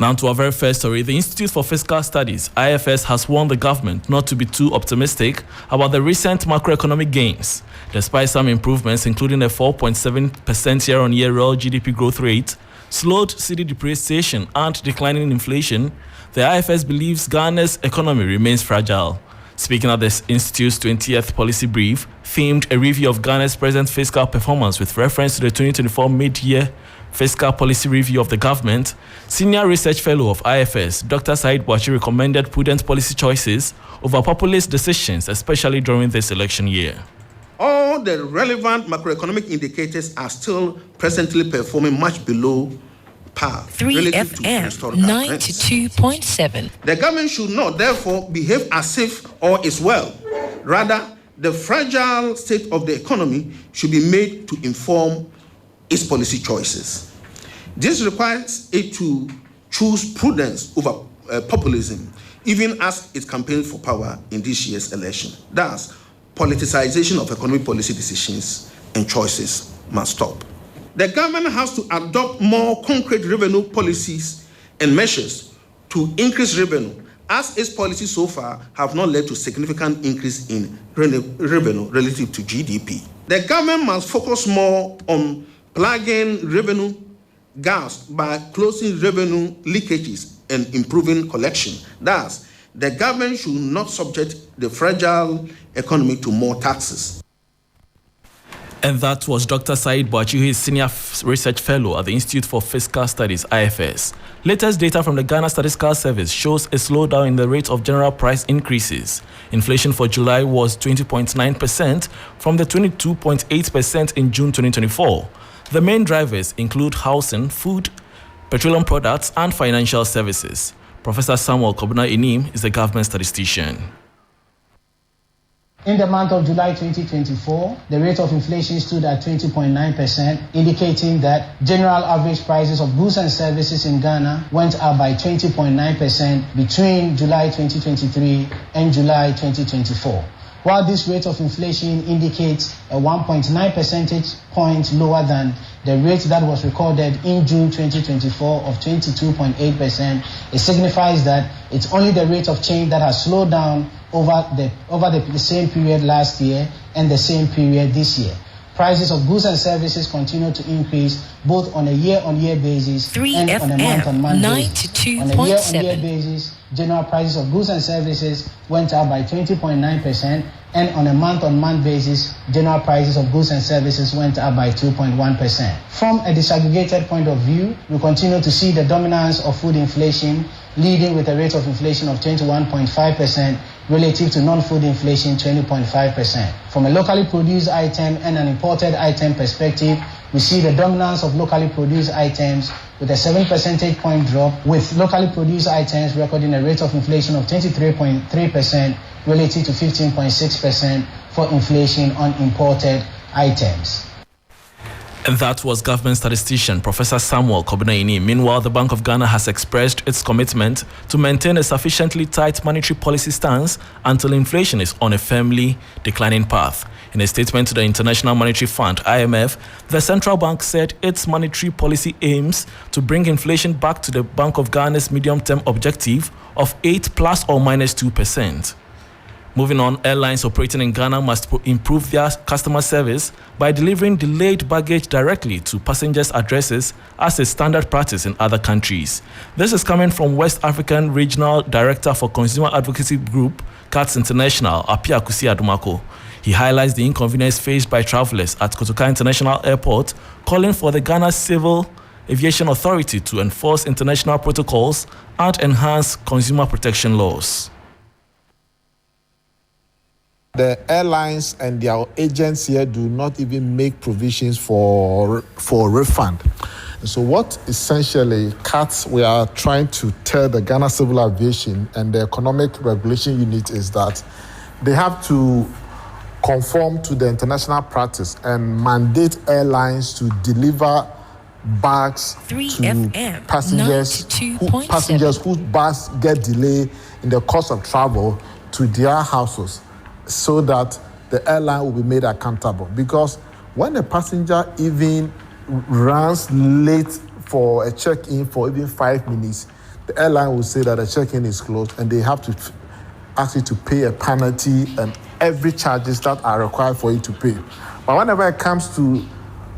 Now to our very first story, the Institute for Fiscal Studies, IFS, has warned the government not to be too optimistic about the recent macroeconomic gains. Despite some improvements, including a 4.7% year-on-year real GDP growth rate, slowed cedi depreciation and declining inflation, the IFS believes Ghana's economy remains fragile. Speaking at the Institute's 20th policy brief, themed a review of Ghana's present fiscal performance with reference to the 2024 mid-year fiscal policy review of the government, Senior Research Fellow of IFS, Dr. Said Boachi, recommended prudent policy choices over populist decisions, especially during this election year. All the relevant macroeconomic indicators are still presently performing much below par. 3FM 92.7. The government should not, therefore, behave as if all is well. Rather, the fragile state of the economy should be made to inform its policy choices. This requires it to choose prudence over populism, even as it campaigns for power in this year's election. Thus, politicization of economic policy decisions and choices must stop. The government has to adopt more concrete revenue policies and measures to increase revenue, as its policies so far have not led to significant increase in revenue relative to GDP. The government must focus more on plugging revenue gaps by closing revenue leakages and improving collection. Thus, the government should not subject the fragile economy to more taxes. And that was Dr. Said Boachi, who is Senior Research Fellow at the Institute for Fiscal Studies, IFS. Latest data from the Ghana Statistical Service shows a slowdown in the rate of general price increases. Inflation for July was 20.9% from the 22.8% in June 2024. The main drivers include housing, food, petroleum products, and financial services. Professor Samuel Kobuna Inim is the government statistician. In the month of July 2024, the rate of inflation stood at 20.9%, indicating that general average prices of goods and services in Ghana went up by 20.9% between July 2023 and July 2024. While this rate of inflation indicates a 1.9 percentage point lower than the rate that was recorded in June 2024 of 22.8%, it signifies that it's only the rate of change that has slowed down over the same period last year and the same period this year. Prices of goods and services continue to increase both on a year-on-year basis and on a month-on-month basis. On a year-on-year basis, general prices of goods and services went up by 20.9%, and on a month-on-month basis, general prices of goods and services went up by 2.1%. From a disaggregated point of view, we continue to see the dominance of food inflation, leading with a rate of inflation of 21.5% relative to non-food inflation 20.5%. From a locally produced item and an imported item perspective, we see the dominance of locally produced items with a 7 percentage point drop, with locally produced items recording a rate of inflation of 23.3% relative to 15.6% for inflation on imported items. And that was government statistician Professor Samuel Kobuna. Meanwhile, the Bank of Ghana has expressed its commitment to maintain a sufficiently tight monetary policy stance until inflation is on a firmly declining path. In a statement to the International Monetary Fund, IMF, the central bank said its monetary policy aims to bring inflation back to the Bank of Ghana's medium-term objective of 8 plus or minus 2%. Moving on, airlines operating in Ghana must improve their customer service by delivering delayed baggage directly to passengers' addresses as a standard practice in other countries. This is coming from West African Regional Director for Consumer Advocacy Group, CATS International, Apia Kusi Adumako. He highlights the inconvenience faced by travelers at Kotoka International Airport, calling for the Ghana Civil Aviation Authority to enforce international protocols and enhance consumer protection laws. The airlines and their agents here do not even make provisions for refund. So what essentially CATS we are trying to tell the Ghana Civil Aviation and the Economic Regulation Unit is that they have to conform to the international practice and mandate airlines to deliver bags to passengers whose bags get delayed in the course of travel to their houses, so that the airline will be made accountable. Because when a passenger even runs late for a check-in for even 5 minutes, the airline will say that the check-in is closed and they have to ask you to pay a penalty and every charges that are required for you to pay. But whenever it comes to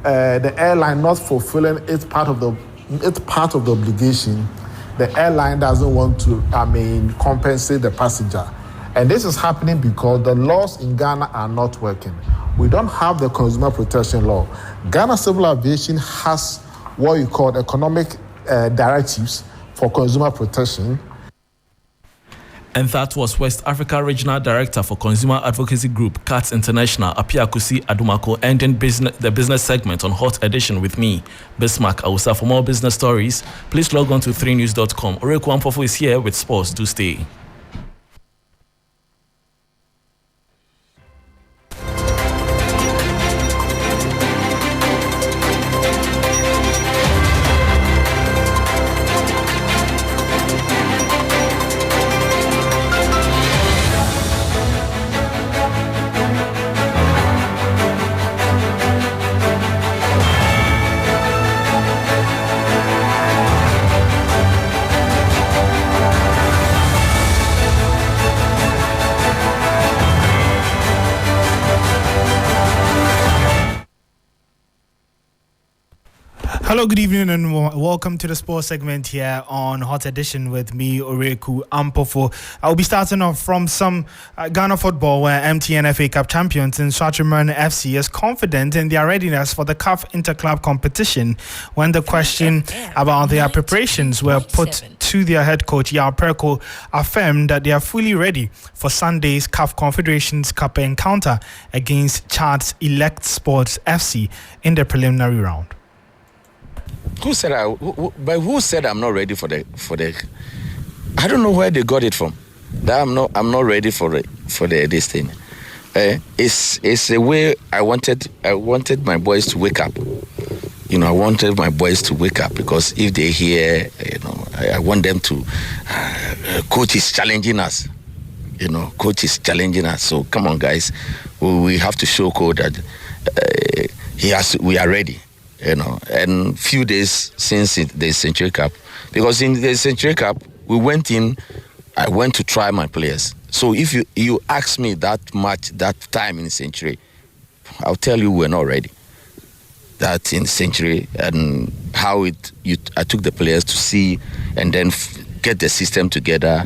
the airline not fulfilling its part of the obligation, the airline doesn't want to, compensate the passenger. And this is happening because the laws in Ghana are not working. We don't have the consumer protection law. Ghana Civil Aviation has what you call economic directives for consumer protection. And that was West Africa Regional Director for Consumer Advocacy Group, CATS International, Apia Kusi Adumako, ending the business segment on Hot Edition with me, Bismarck Awusa. For more business stories, please log on to 3news.com. Oreku Ampofo is here with sports. Do stay. Hello, good evening, and welcome to the sports segment here on Hot Edition with me, Oreku Ampofo. I'll be starting off from some Ghana football, where MTN FA Cup champions in Swatchman FC is confident in their readiness for the CAF Interclub competition when the question about their preparations were put to their head coach, Yao Perko, affirmed that they are fully ready for Sunday's CAF Confederations Cup encounter against Chad's Elect Sports FC in the preliminary round. Who said who said I'm not ready for the? I don't know where they got it from. That I'm not ready for this thing. It's a way I wanted my boys to wake up. I wanted my boys to wake up because if they hear, I want them to. Coach is challenging us. Coach is challenging us. So come on, guys, we have to show coach that we are ready. And few days since the Century Cup, because in the Century Cup I went to try my players. So if you ask me that time in Century, I'll tell you we're not ready. That in Century and how I took the players to see and then get the system together.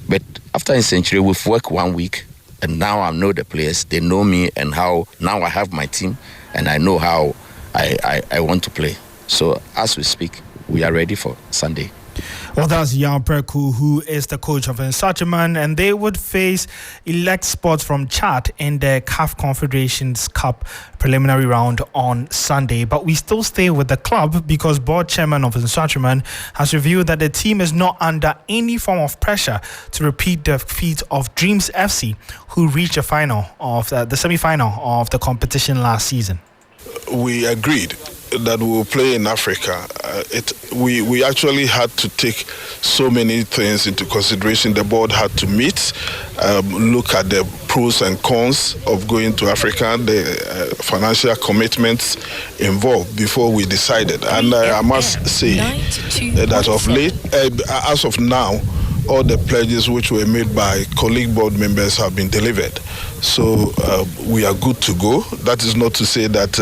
But after in Century we've worked 1 week and now I know the players. They know me and how now I have my team and I know how I want to play. So as we speak, we are ready for Sunday. Well, that's Yao Perku, who is the coach of Nsatchaman, and they would face Elect Sports from Chad in the CAF Confederations Cup preliminary round on Sunday. But we still stay with the club because board chairman of Nsatchaman has revealed that the team is not under any form of pressure to repeat the feat of Dreams FC, who reached the semi-final of the competition last season. We agreed that we will play in Africa. We actually had to take so many things into consideration. The board had to meet, look at the pros and cons of going to Africa, the financial commitments involved before we decided. And I must say that of late, as of now, all the pledges which were made by colleague board members have been delivered. So we are good to go. That is not to say that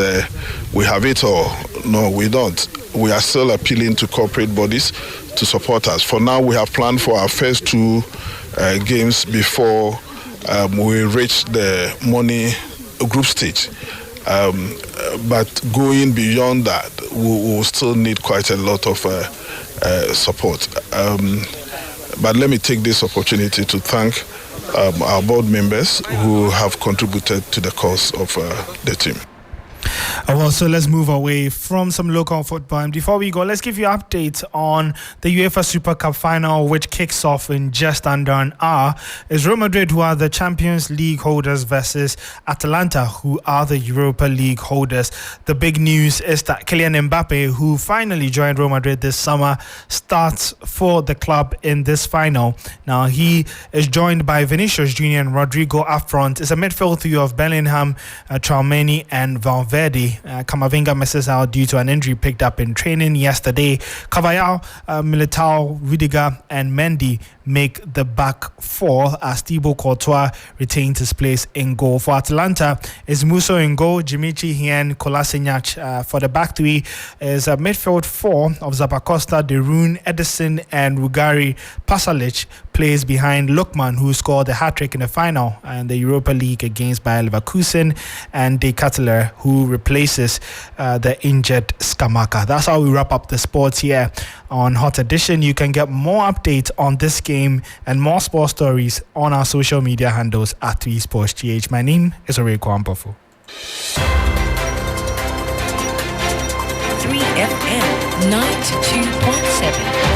we have it all. No, we don't. We are still appealing to corporate bodies to support us. For now, we have planned for our first two games before we reach the money group stage. But going beyond that, we will still need quite a lot of support. But let me take this opportunity to thank our board members who have contributed to the cause of the team. Well, so let's move away from some local football. And before we go, let's give you an update on the UEFA Super Cup final, which kicks off in just under an hour. It's Real Madrid, who are the Champions League holders, versus Atalanta, who are the Europa League holders. The big news is that Kylian Mbappe, who finally joined Real Madrid this summer, starts for the club in this final. Now, he is joined by Vinicius Jr. and Rodrigo up front. It's a midfield trio of Bellingham, Tchouaméni and Valverde. Camavinga misses out due to an injury picked up in training yesterday. Carvajal, Militao, Rudiger and Mendy make the back four as Thibaut Courtois retains his place in goal. For Atalanta, is Musso in goal, Djimichi, Hien, Kolasinac. For the back three is a midfield four of Zappacosta, De Roon, Edison and Rugari. Pasalic plays behind Lukman, who scored the hat-trick in the final in the Europa League against Bayer Leverkusen, and De Ketteler, who replaces the injured Skamaka. That's how we wrap up the sports here on Hot Edition. You can get more updates on this game and more sports stories on our social media handles at 3sportsgh. My name is Oreku Ampofo. 3FM 92.7.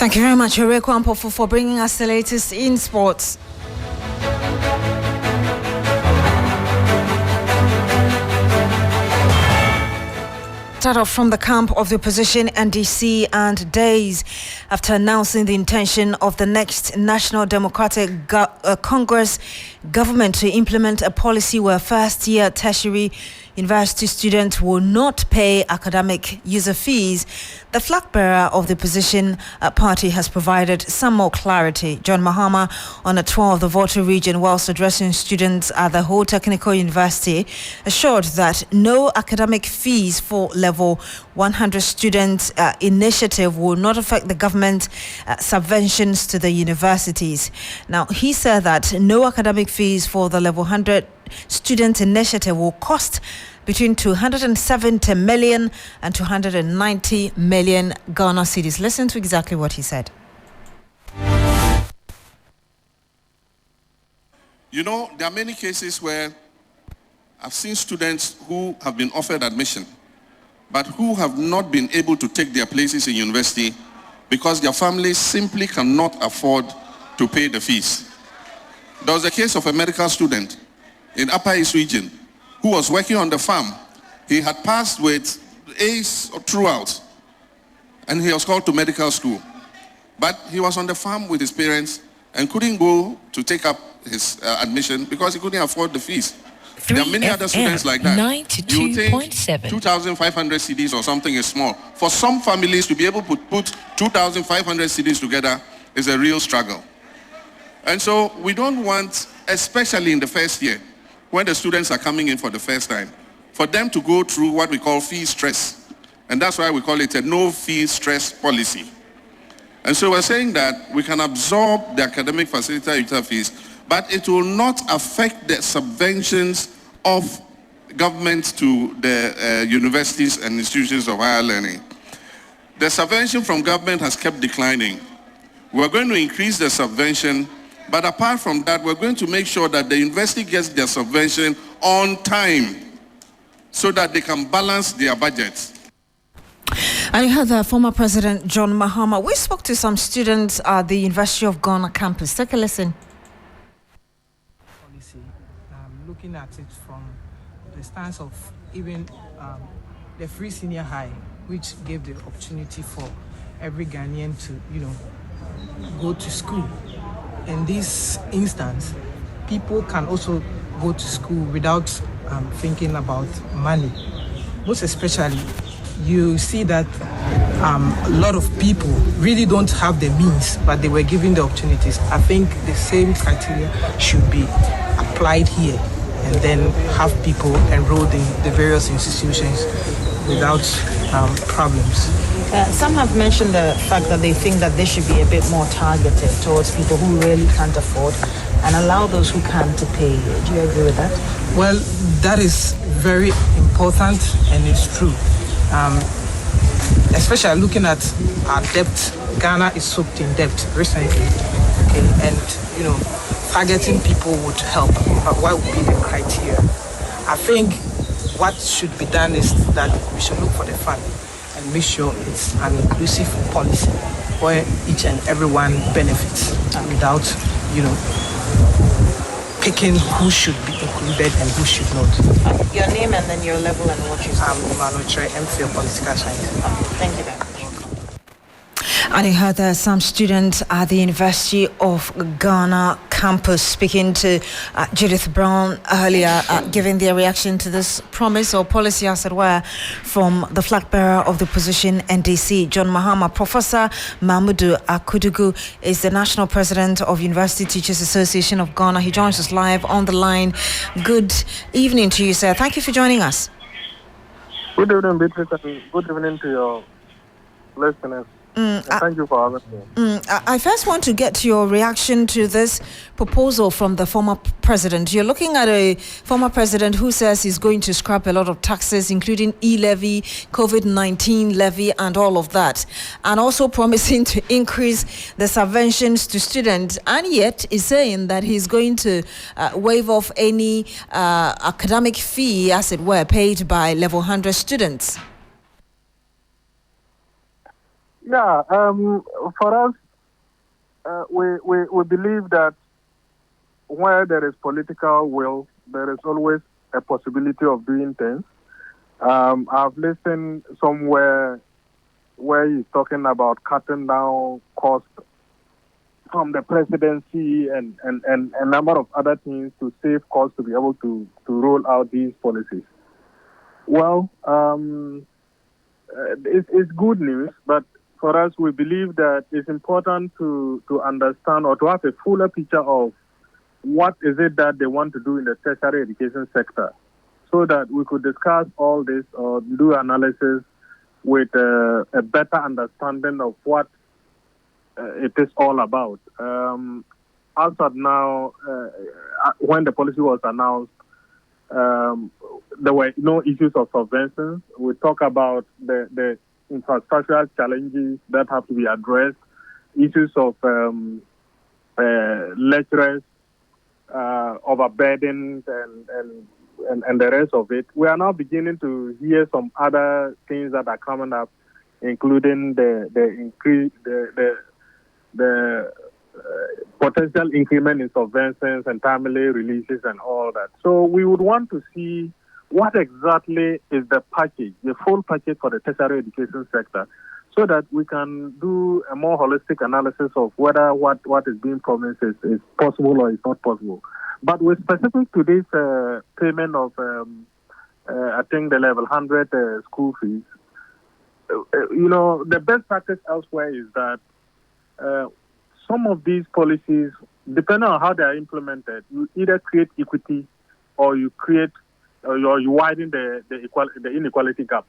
Thank you very much, Ore Kwampo, for bringing us the latest in sports. Start off from the camp of the opposition NDC, and days after announcing the intention of the next National Democratic Congress government to implement a policy where first-year tertiary university students will not pay academic user fees, the flag bearer of the opposition party has provided some more clarity. John Mahama, on a tour of the Volta region whilst addressing students at the Ho Technical University, assured that no academic fees for level 100 student initiative will not affect the government subventions to the universities. Now, he said that no academic fees for the level 100 student initiative will cost between 270 million and 290 million Ghana cedis. Listen to exactly what he said. You know, there are many cases where I've seen students who have been offered admission, but who have not been able to take their places in university because their families simply cannot afford to pay the fees. There was a case of a medical student in Upper East region who was working on the farm. He had passed with A's throughout, and he was called to medical school. But he was on the farm with his parents and couldn't go to take up his admission because he couldn't afford the fees. There are many other students like that. You think 2,500 CDs or something is small. For some families to be able to put 2,500 CDs together is a real struggle. And so we don't want, especially in the first year, when the students are coming in for the first time, for them to go through what we call fee stress. And that's why we call it a no fee stress policy. And so we're saying that we can absorb the academic facilitator fees, but it will not affect the subventions of government to the universities and institutions of higher learning. The subvention from government has kept declining. We're going to increase the subvention, but apart from that, we're going to make sure that the university gets their subvention on time so that they can balance their budgets. And you heard the former President John Mahama. We spoke to some students at the University of Ghana campus. Take a listen. Policy, looking at it from the stance of even the free senior high, which gave the opportunity for every Ghanaian to, go to school. In this instance, people can also go to school without thinking about money. Most especially, you see that a lot of people really don't have the means, but they were given the opportunities. I think the same criteria should be applied here, and then have people enrolled in the various institutions without problems. Some have mentioned the fact that they think that they should be a bit more targeted towards people who really can't afford and allow those who can to pay. Do you agree with that? Well, that is very important, and it's true. Especially looking at our debt. Ghana is soaked in debt recently. Okay, and targeting people would help. But what would be the criteria? I think what should be done is that we should look for the fund and make sure it's an inclusive policy where each and everyone benefits without, picking who should be included and who should not. Your name and then your level and what you say. I'm Emmanuel Tre, MPhil Political Science. Thank you very much. And you heard some students at the University of Ghana campus speaking to Judith Brown earlier, giving their reaction to this promise or policy, as it were, from the flag bearer of the opposition NDC, John Mahama. Professor Mahmudu Akudugu is the national president of University Teachers Association of Ghana. He joins us live on the line. Good evening to you, sir. Thank you for joining us. Good evening, Beatrice, and good evening to your listeners. Thank you for having me. I first want to get your reaction to this proposal from the former president. You're looking at a former president who says he's going to scrap a lot of taxes, including e-levy, COVID-19 levy, and all of that, and also promising to increase the subventions to students, and yet is saying that he's going to waive off any academic fee, as it were, paid by level 100 students. Yeah, for us, we believe that where there is political will, there is always a possibility of doing things. I've listened somewhere where he's talking about cutting down costs from the presidency and a number of other things to save costs to be able to roll out these policies. Well, it's good news, but for us, we believe that it's important to understand or to have a fuller picture of what is it that they want to do in the tertiary education sector, so that we could discuss all this or do analysis with a better understanding of what it is all about. As of now, when the policy was announced, there were no issues of subventions. We talk about the infrastructural challenges that have to be addressed, issues of lecturers, overburdened, and the rest of it. We are now beginning to hear some other things that are coming up, including the potential increment in subventions and timely releases and all that. So we would want to see what exactly is the package, the full package for the tertiary education sector, so that we can do a more holistic analysis of whether what is being promised is possible or is not possible. But with specific to this payment of, I think, the level 100 school fees, the best practice elsewhere is that some of these policies, depending on how they are implemented, you either create equity or you widen the inequality gap.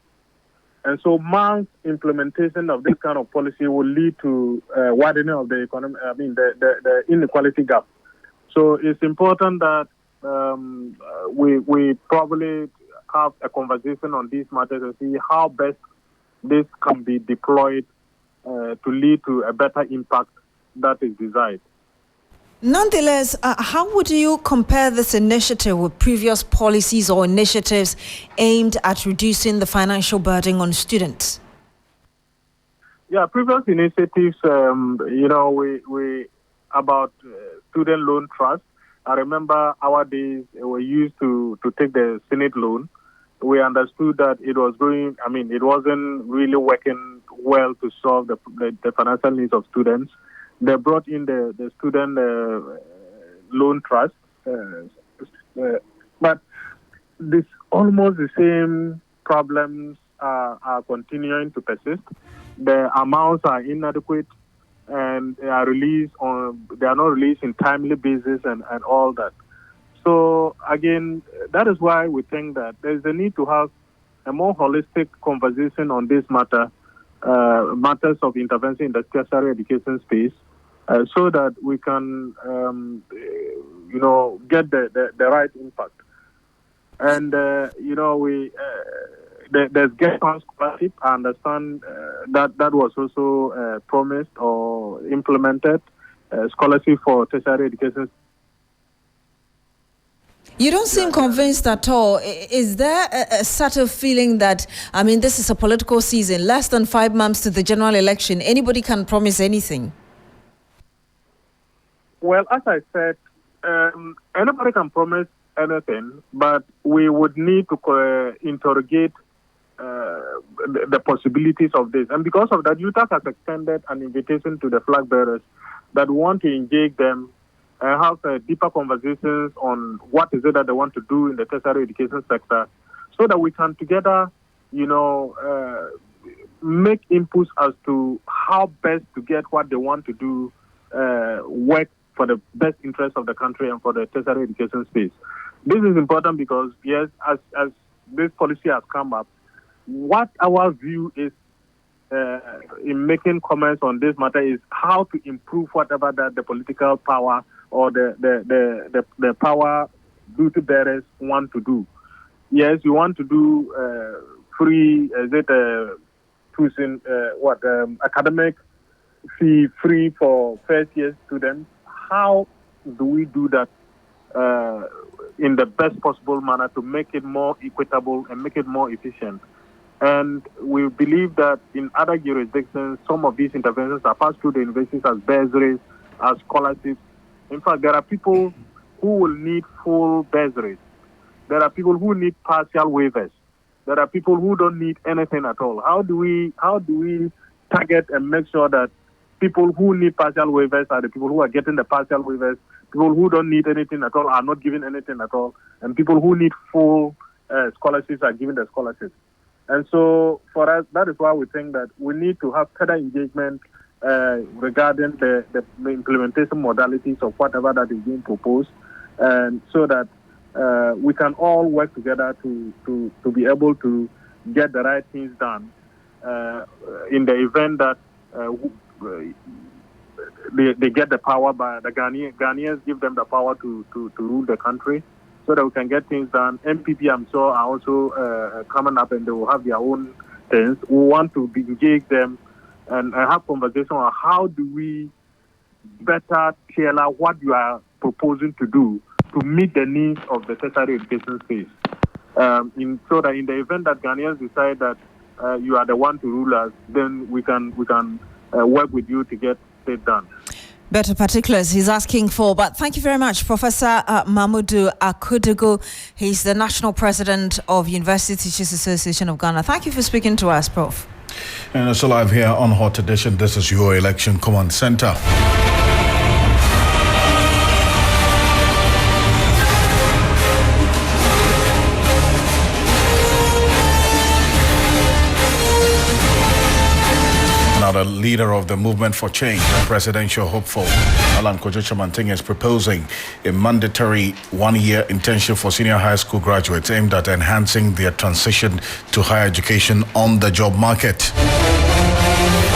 And so mass implementation of this kind of policy will lead to widening of the the inequality gap. So it's important that we probably have a conversation on these matters and see how best this can be deployed to lead to a better impact that is desired. Nonetheless, how would you compare this initiative with previous policies or initiatives aimed at reducing the financial burden on students? Yeah, previous initiatives, we about student loan trust. I remember our days we used to take the Senate loan. We understood that it wasn't really working well to solve the financial needs of students. They brought in the student loan trust, but this almost the same problems are continuing to persist. The amounts are inadequate, and they are not released in timely basis and all that. So again, that is why we think that there is a need to have a more holistic conversation on this matter, matters of intervention in the tertiary education space. So that we can, get the right impact. And, there's Get On Scholarship. I understand that was also promised or implemented, scholarship for tertiary education. You don't seem convinced at all. Is there a subtle feeling that, this is a political season, less than 5 months to the general election, anybody can promise anything? Well, as I said, anybody can promise anything, but we would need to interrogate the possibilities of this. And because of that, UTAC has extended an invitation to the flag bearers that want to engage them and have deeper conversations on what is it that they want to do in the tertiary education sector, so that we can together, make inputs as to how best to get what they want to do work for the best interest of the country and for the tertiary education space. This is important because, yes, as this policy has come up, what our view is in making comments on this matter is how to improve whatever that the political power or the power duty bearers want to do. Yes, we want to do free, tuition, academic fee free for first year students. How do we do that in the best possible manner to make it more equitable and make it more efficient? And we believe that in other jurisdictions, some of these interventions are passed through the universities as bursaries, as scholarships. In fact, there are people who will need full bursaries. There are people who need partial waivers. There are people who don't need anything at all. How do we target and make sure that people who need partial waivers are the people who are getting the partial waivers, people who don't need anything at all are not given anything at all, and people who need full scholarships are given the scholarships. And so for us, that is why we think that we need to have further engagement regarding the implementation modalities of whatever that is being proposed, and so that we can all work together to be able to get the right things done in the event that they get the power by the Ghanaians give them the power to rule the country, so that we can get things done. MPP, I'm sure, are also coming up, and they will have their own things. We want to engage them and have conversation on how do we better tailor what you are proposing to do to meet the needs of the tertiary education space. So that in the event that Ghanaians decide that you are the one to rule us, then we can work with you to get it done. Better particulars he's asking for, but thank you very much, Professor Mahmoudou Akudugu. He's the National President of University Teachers Association of Ghana. Thank you for speaking to us, Prof. And it's live here on Hot Edition. This is your Election Command Center. The leader of the Movement for Change and presidential hopeful, Alan Kojo Chamanting, is proposing a mandatory one-year internship for senior high school graduates aimed at enhancing their transition to higher education on the job market.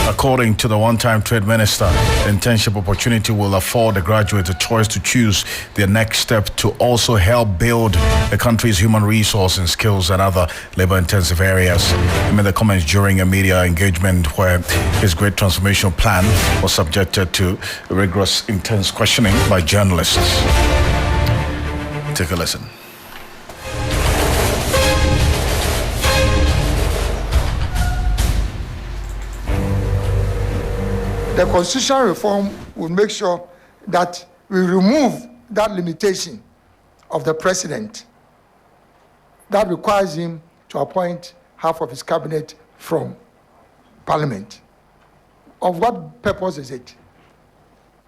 According to the one-time trade minister, the internship opportunity will afford the graduates a choice to choose their next step to also help build the country's human resource and skills and other labor-intensive areas. He made the comments during a media engagement where his great transformation plan was subjected to rigorous, intense questioning by journalists. Take a listen. The constitutional reform will make sure that we remove that limitation of the president that requires him to appoint half of his cabinet from parliament. Of what purpose is it?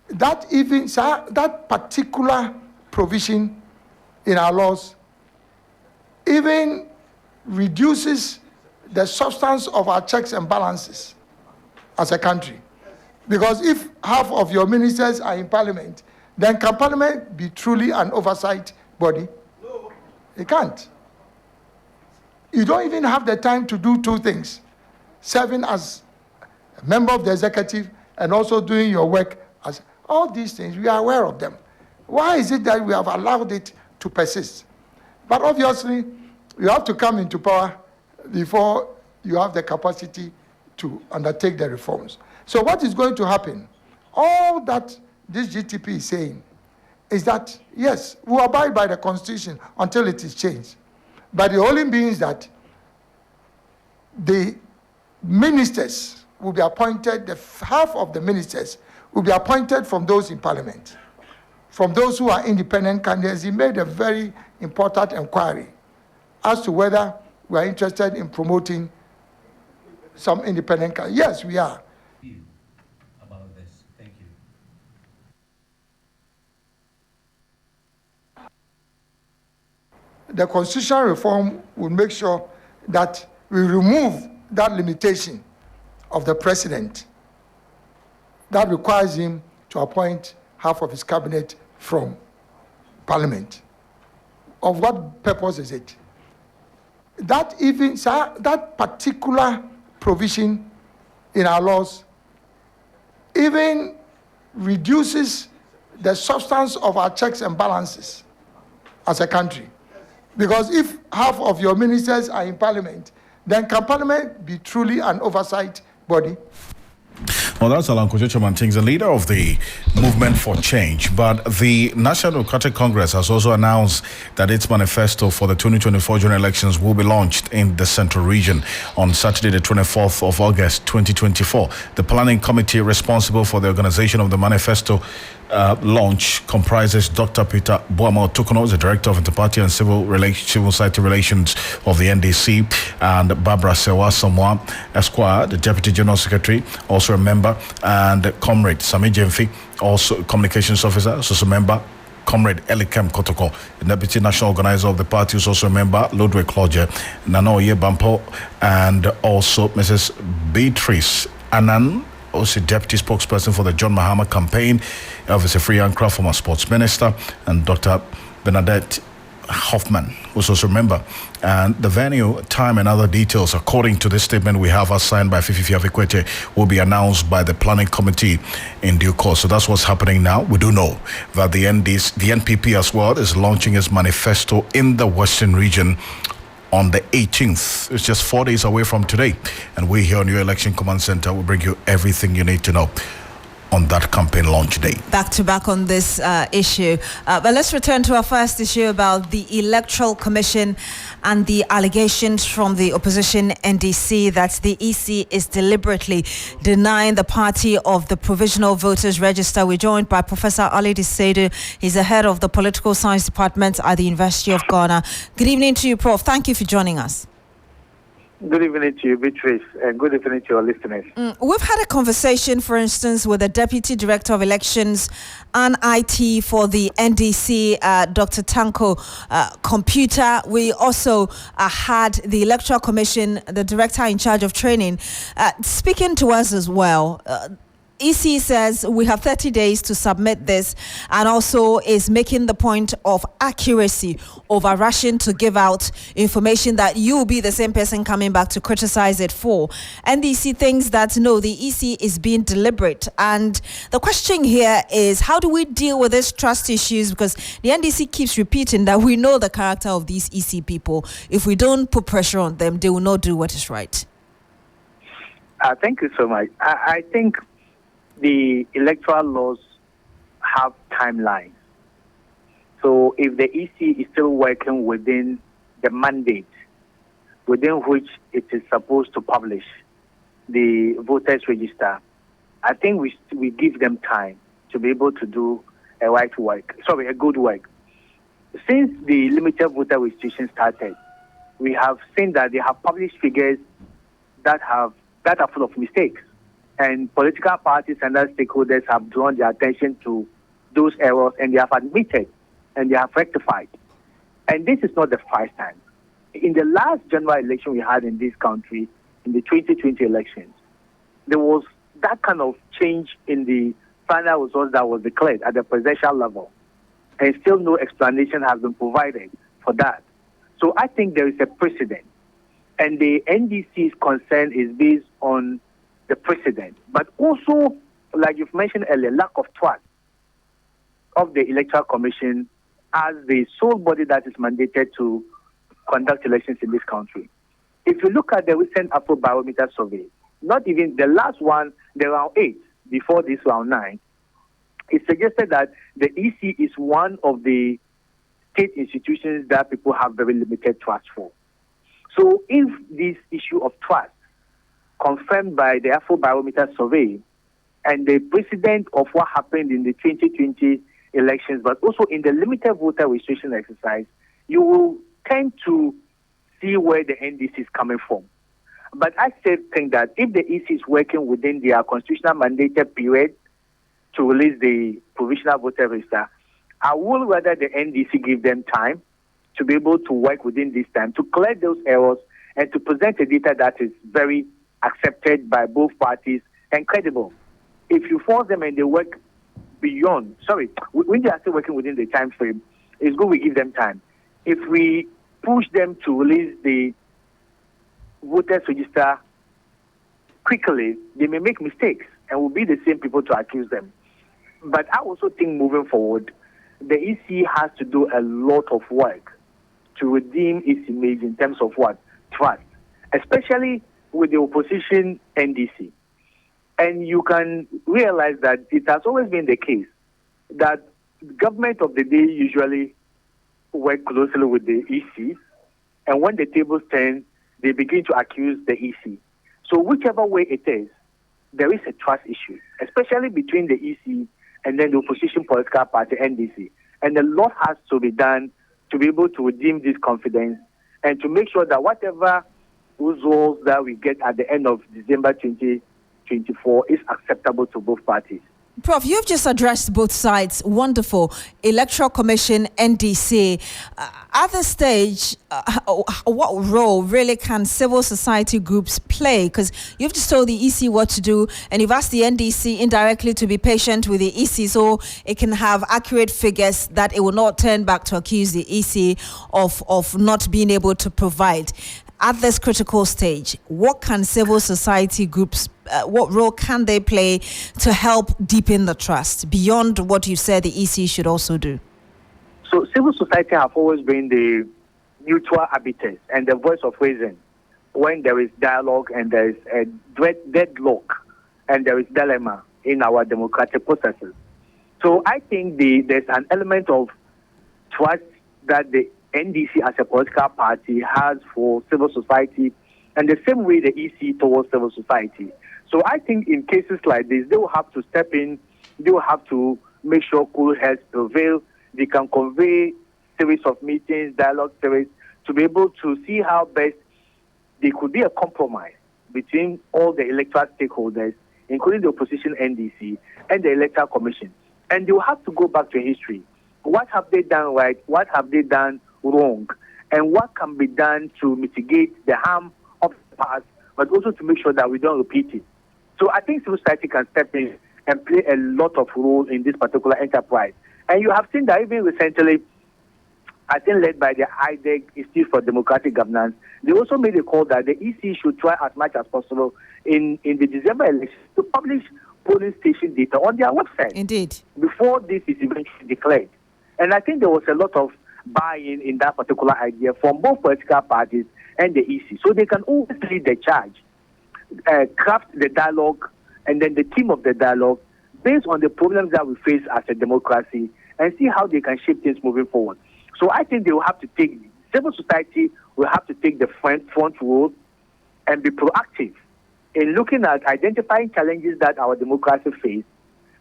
That particular provision in our laws even reduces the substance of our checks and balances as a country. Because if half of your ministers are in parliament, then can parliament be truly an oversight body? No. It can't. You don't even have the time to do two things: serving as a member of the executive and also doing your work as all these things. We are aware of them. Why is it that we have allowed it to persist? But obviously, you have to come into power before you have the capacity to undertake the reforms. So what is going to happen? All that this GTP is saying is that, yes, we will abide by the Constitution until it is changed. But it only means that the ministers will be appointed, half of the ministers will be appointed from those in parliament, from those who are independent candidates. He made a very important inquiry as to whether we are interested in promoting some independent candidates. Yes, we are. The constitutional reform will make sure that we remove that limitation of the president that requires him to appoint half of his cabinet from parliament. Of what purpose is it? That particular provision in our laws even reduces the substance of our checks and balances as a country. Because if half of your ministers are in parliament, then can parliament be truly an oversight body? Well, that's Alan Kojocho Mantings, the leader of the Movement for Change. But the National Democratic Congress has also announced that its manifesto for the 2024 general elections will be launched in the Central Region on Saturday, the 24th of August, 2024. The planning committee responsible for the organization of the manifesto launch comprises Dr. Peter Boamo Tokono, the Director of Interparty and Civil Society Relations of the NDC, and Barbara Sewa Samwa Esquire, the Deputy General Secretary, also a member, and Comrade Sami Jemfi, also Communications Officer, also a member. Comrade Elikem Kotoko, the Deputy National Organizer of the party, is also a member, Ludwig Kloje, Nanoye Bampo, and also Mrs. Beatrice Anan, also Deputy Spokesperson for the John Mahama campaign, Elvis Efriankra, former Sports Minister, and Dr. Bernadette Hoffman, who's also a member. And the venue, time, and other details, according to this statement we have signed by Fifi Avikwete, will be announced by the planning committee in due course. So that's what's happening now. We do know that the NPP as well is launching its manifesto in the Western region on the 18th. It's just 4 days away from today. And we here on your Election Command Center will bring you everything you need to know on that campaign launch day. Back to back on this issue. But let's return to our first issue about the Electoral Commission and the allegations from the opposition NDC that the EC is deliberately denying the party of the Provisional Voters Register. We're joined by Professor Ali Dissedu. He's the head of the Political Science Department at the University of Ghana. Good evening to you, Prof. Thank you for joining us. Good evening to you, Beatrice, and good evening to your listeners. We've had a conversation, for instance, with the Deputy Director of Elections and IT for the NDC, Dr. Tanko Computer. We also had the Electoral Commission, the Director in charge of training, speaking to us as well. EC says we have 30 days to submit this, and also is making the point of accuracy over rushing to give out information that you will be the same person coming back to criticize it for. NDC thinks that no, the EC is being deliberate. And the question here is, how do we deal with these trust issues? Because the NDC keeps repeating that we know the character of these EC people. If we don't put pressure on them, they will not do what is right. Thank you so much. I think the electoral laws have timelines. So if the EC is still working within the mandate within which it is supposed to publish the voters register, I think we give them time to be able to do a good work. Since the limited voter registration started, we have seen that they have published figures that are full of mistakes. And political parties and other stakeholders have drawn their attention to those errors, and they have admitted and they have rectified. And this is not the first time. In the last general election we had in this country, in the 2020 elections, there was that kind of change in the final results that was declared at the presidential level. And still no explanation has been provided for that. So I think there is a precedent. And the NDC's concern is based on the precedent, but also, like you've mentioned earlier, lack of trust of the Electoral Commission as the sole body that is mandated to conduct elections in this country. If you look at the recent Afrobarometer survey, not even the last one, the round 8, before this round 9, it suggested that the EC is one of the state institutions that people have very limited trust for. So if this issue of trust confirmed by the Afrobarometer survey and the precedent of what happened in the 2020 elections, but also in the limited voter registration exercise, you will tend to see where the NDC is coming from. But I still think that if the EC is working within their constitutional mandated period to release the provisional voter register, I would rather the NDC give them time to be able to work within this time to clear those errors and to present a data that is very accepted by both parties and credible. If you force them and they work when they are still working within the time frame, it's good we give them time. If we push them to release the voters register quickly, they may make mistakes and will be the same people to accuse them. But I also think moving forward, the EC has to do a lot of work to redeem its image in terms of what? Trust, especially with the opposition NDC. And you can realize that it has always been the case that government of the day usually work closely with the EC, and when the tables turn, they begin to accuse the EC. So whichever way it is, there is a trust issue, especially between the EC and then the opposition political party, NDC. And a lot has to be done to be able to redeem this confidence and to make sure that whatever results that we get at the end of December 2024 is acceptable to both parties. Prof, you've just addressed both sides. Wonderful. Electoral Commission, NDC. At this stage, what role really can civil society groups play? Because you've just told the EC what to do, and you've asked the NDC indirectly to be patient with the EC so it can have accurate figures that it will not turn back to accuse the EC of not being able to provide. At this critical stage, what can civil society groups, what role can they play to help deepen the trust beyond what you said the EC should also do? So civil society have always been the neutral arbiters and the voice of reason when there is dialogue and there is a deadlock and there is dilemma in our democratic processes. So I think there's an element of trust that the NDC as a political party has for civil society, and the same way the EC towards civil society. So I think in cases like this, they will have to step in, they will have to make sure cool heads prevail. They can convey series of meetings, dialogue series, to be able to see how best there could be a compromise between all the electoral stakeholders, including the opposition NDC and the Electoral Commission. And they will have to go back to history. What have they done right? What have they done wrong? And what can be done to mitigate the harm of the past, but also to make sure that we don't repeat it? So I think civil society can step in and play a lot of role in this particular enterprise. And you have seen that even recently, I think led by the IDEC, Institute for Democratic Governance, they also made a call that the EC should try as much as possible in the December election to publish polling station data on their website. Indeed. Before this is eventually declared. And I think there was a lot of buy-in in that particular idea from both political parties and the EC. So they can always lead the charge, craft the dialogue, and then the theme of the dialogue based on the problems that we face as a democracy and see how they can shape things moving forward. So I think they will have to civil society will have to take the front role and be proactive in looking at identifying challenges that our democracy face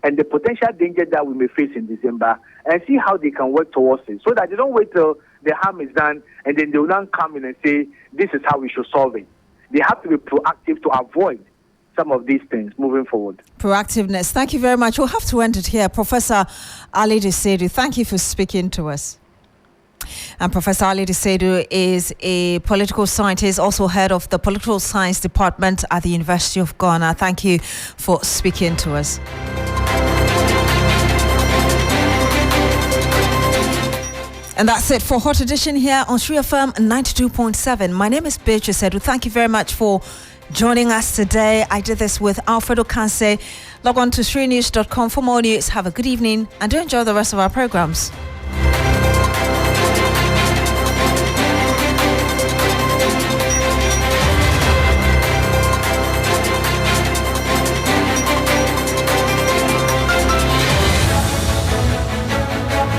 and the potential danger that we may face in December, and see how they can work towards it, so that they don't wait till the harm is done and then they will not come in and say, this is how we should solve it. They have to be proactive to avoid some of these things moving forward. Proactiveness. Thank you very much. We'll have to end it here. Professor Ali Disedu, thank you for speaking to us. And Professor Ali Disedu is a political scientist, also head of the Political Science Department at the University of Ghana. Thank you for speaking to us. And that's it for Hot Edition here on Shri FM 92.7. My name is Beatrice. Thank you very much for joining us today. I did this with Alfred Ocansey. Log on to shrinews.com for more news. Have a good evening and do enjoy the rest of our programs.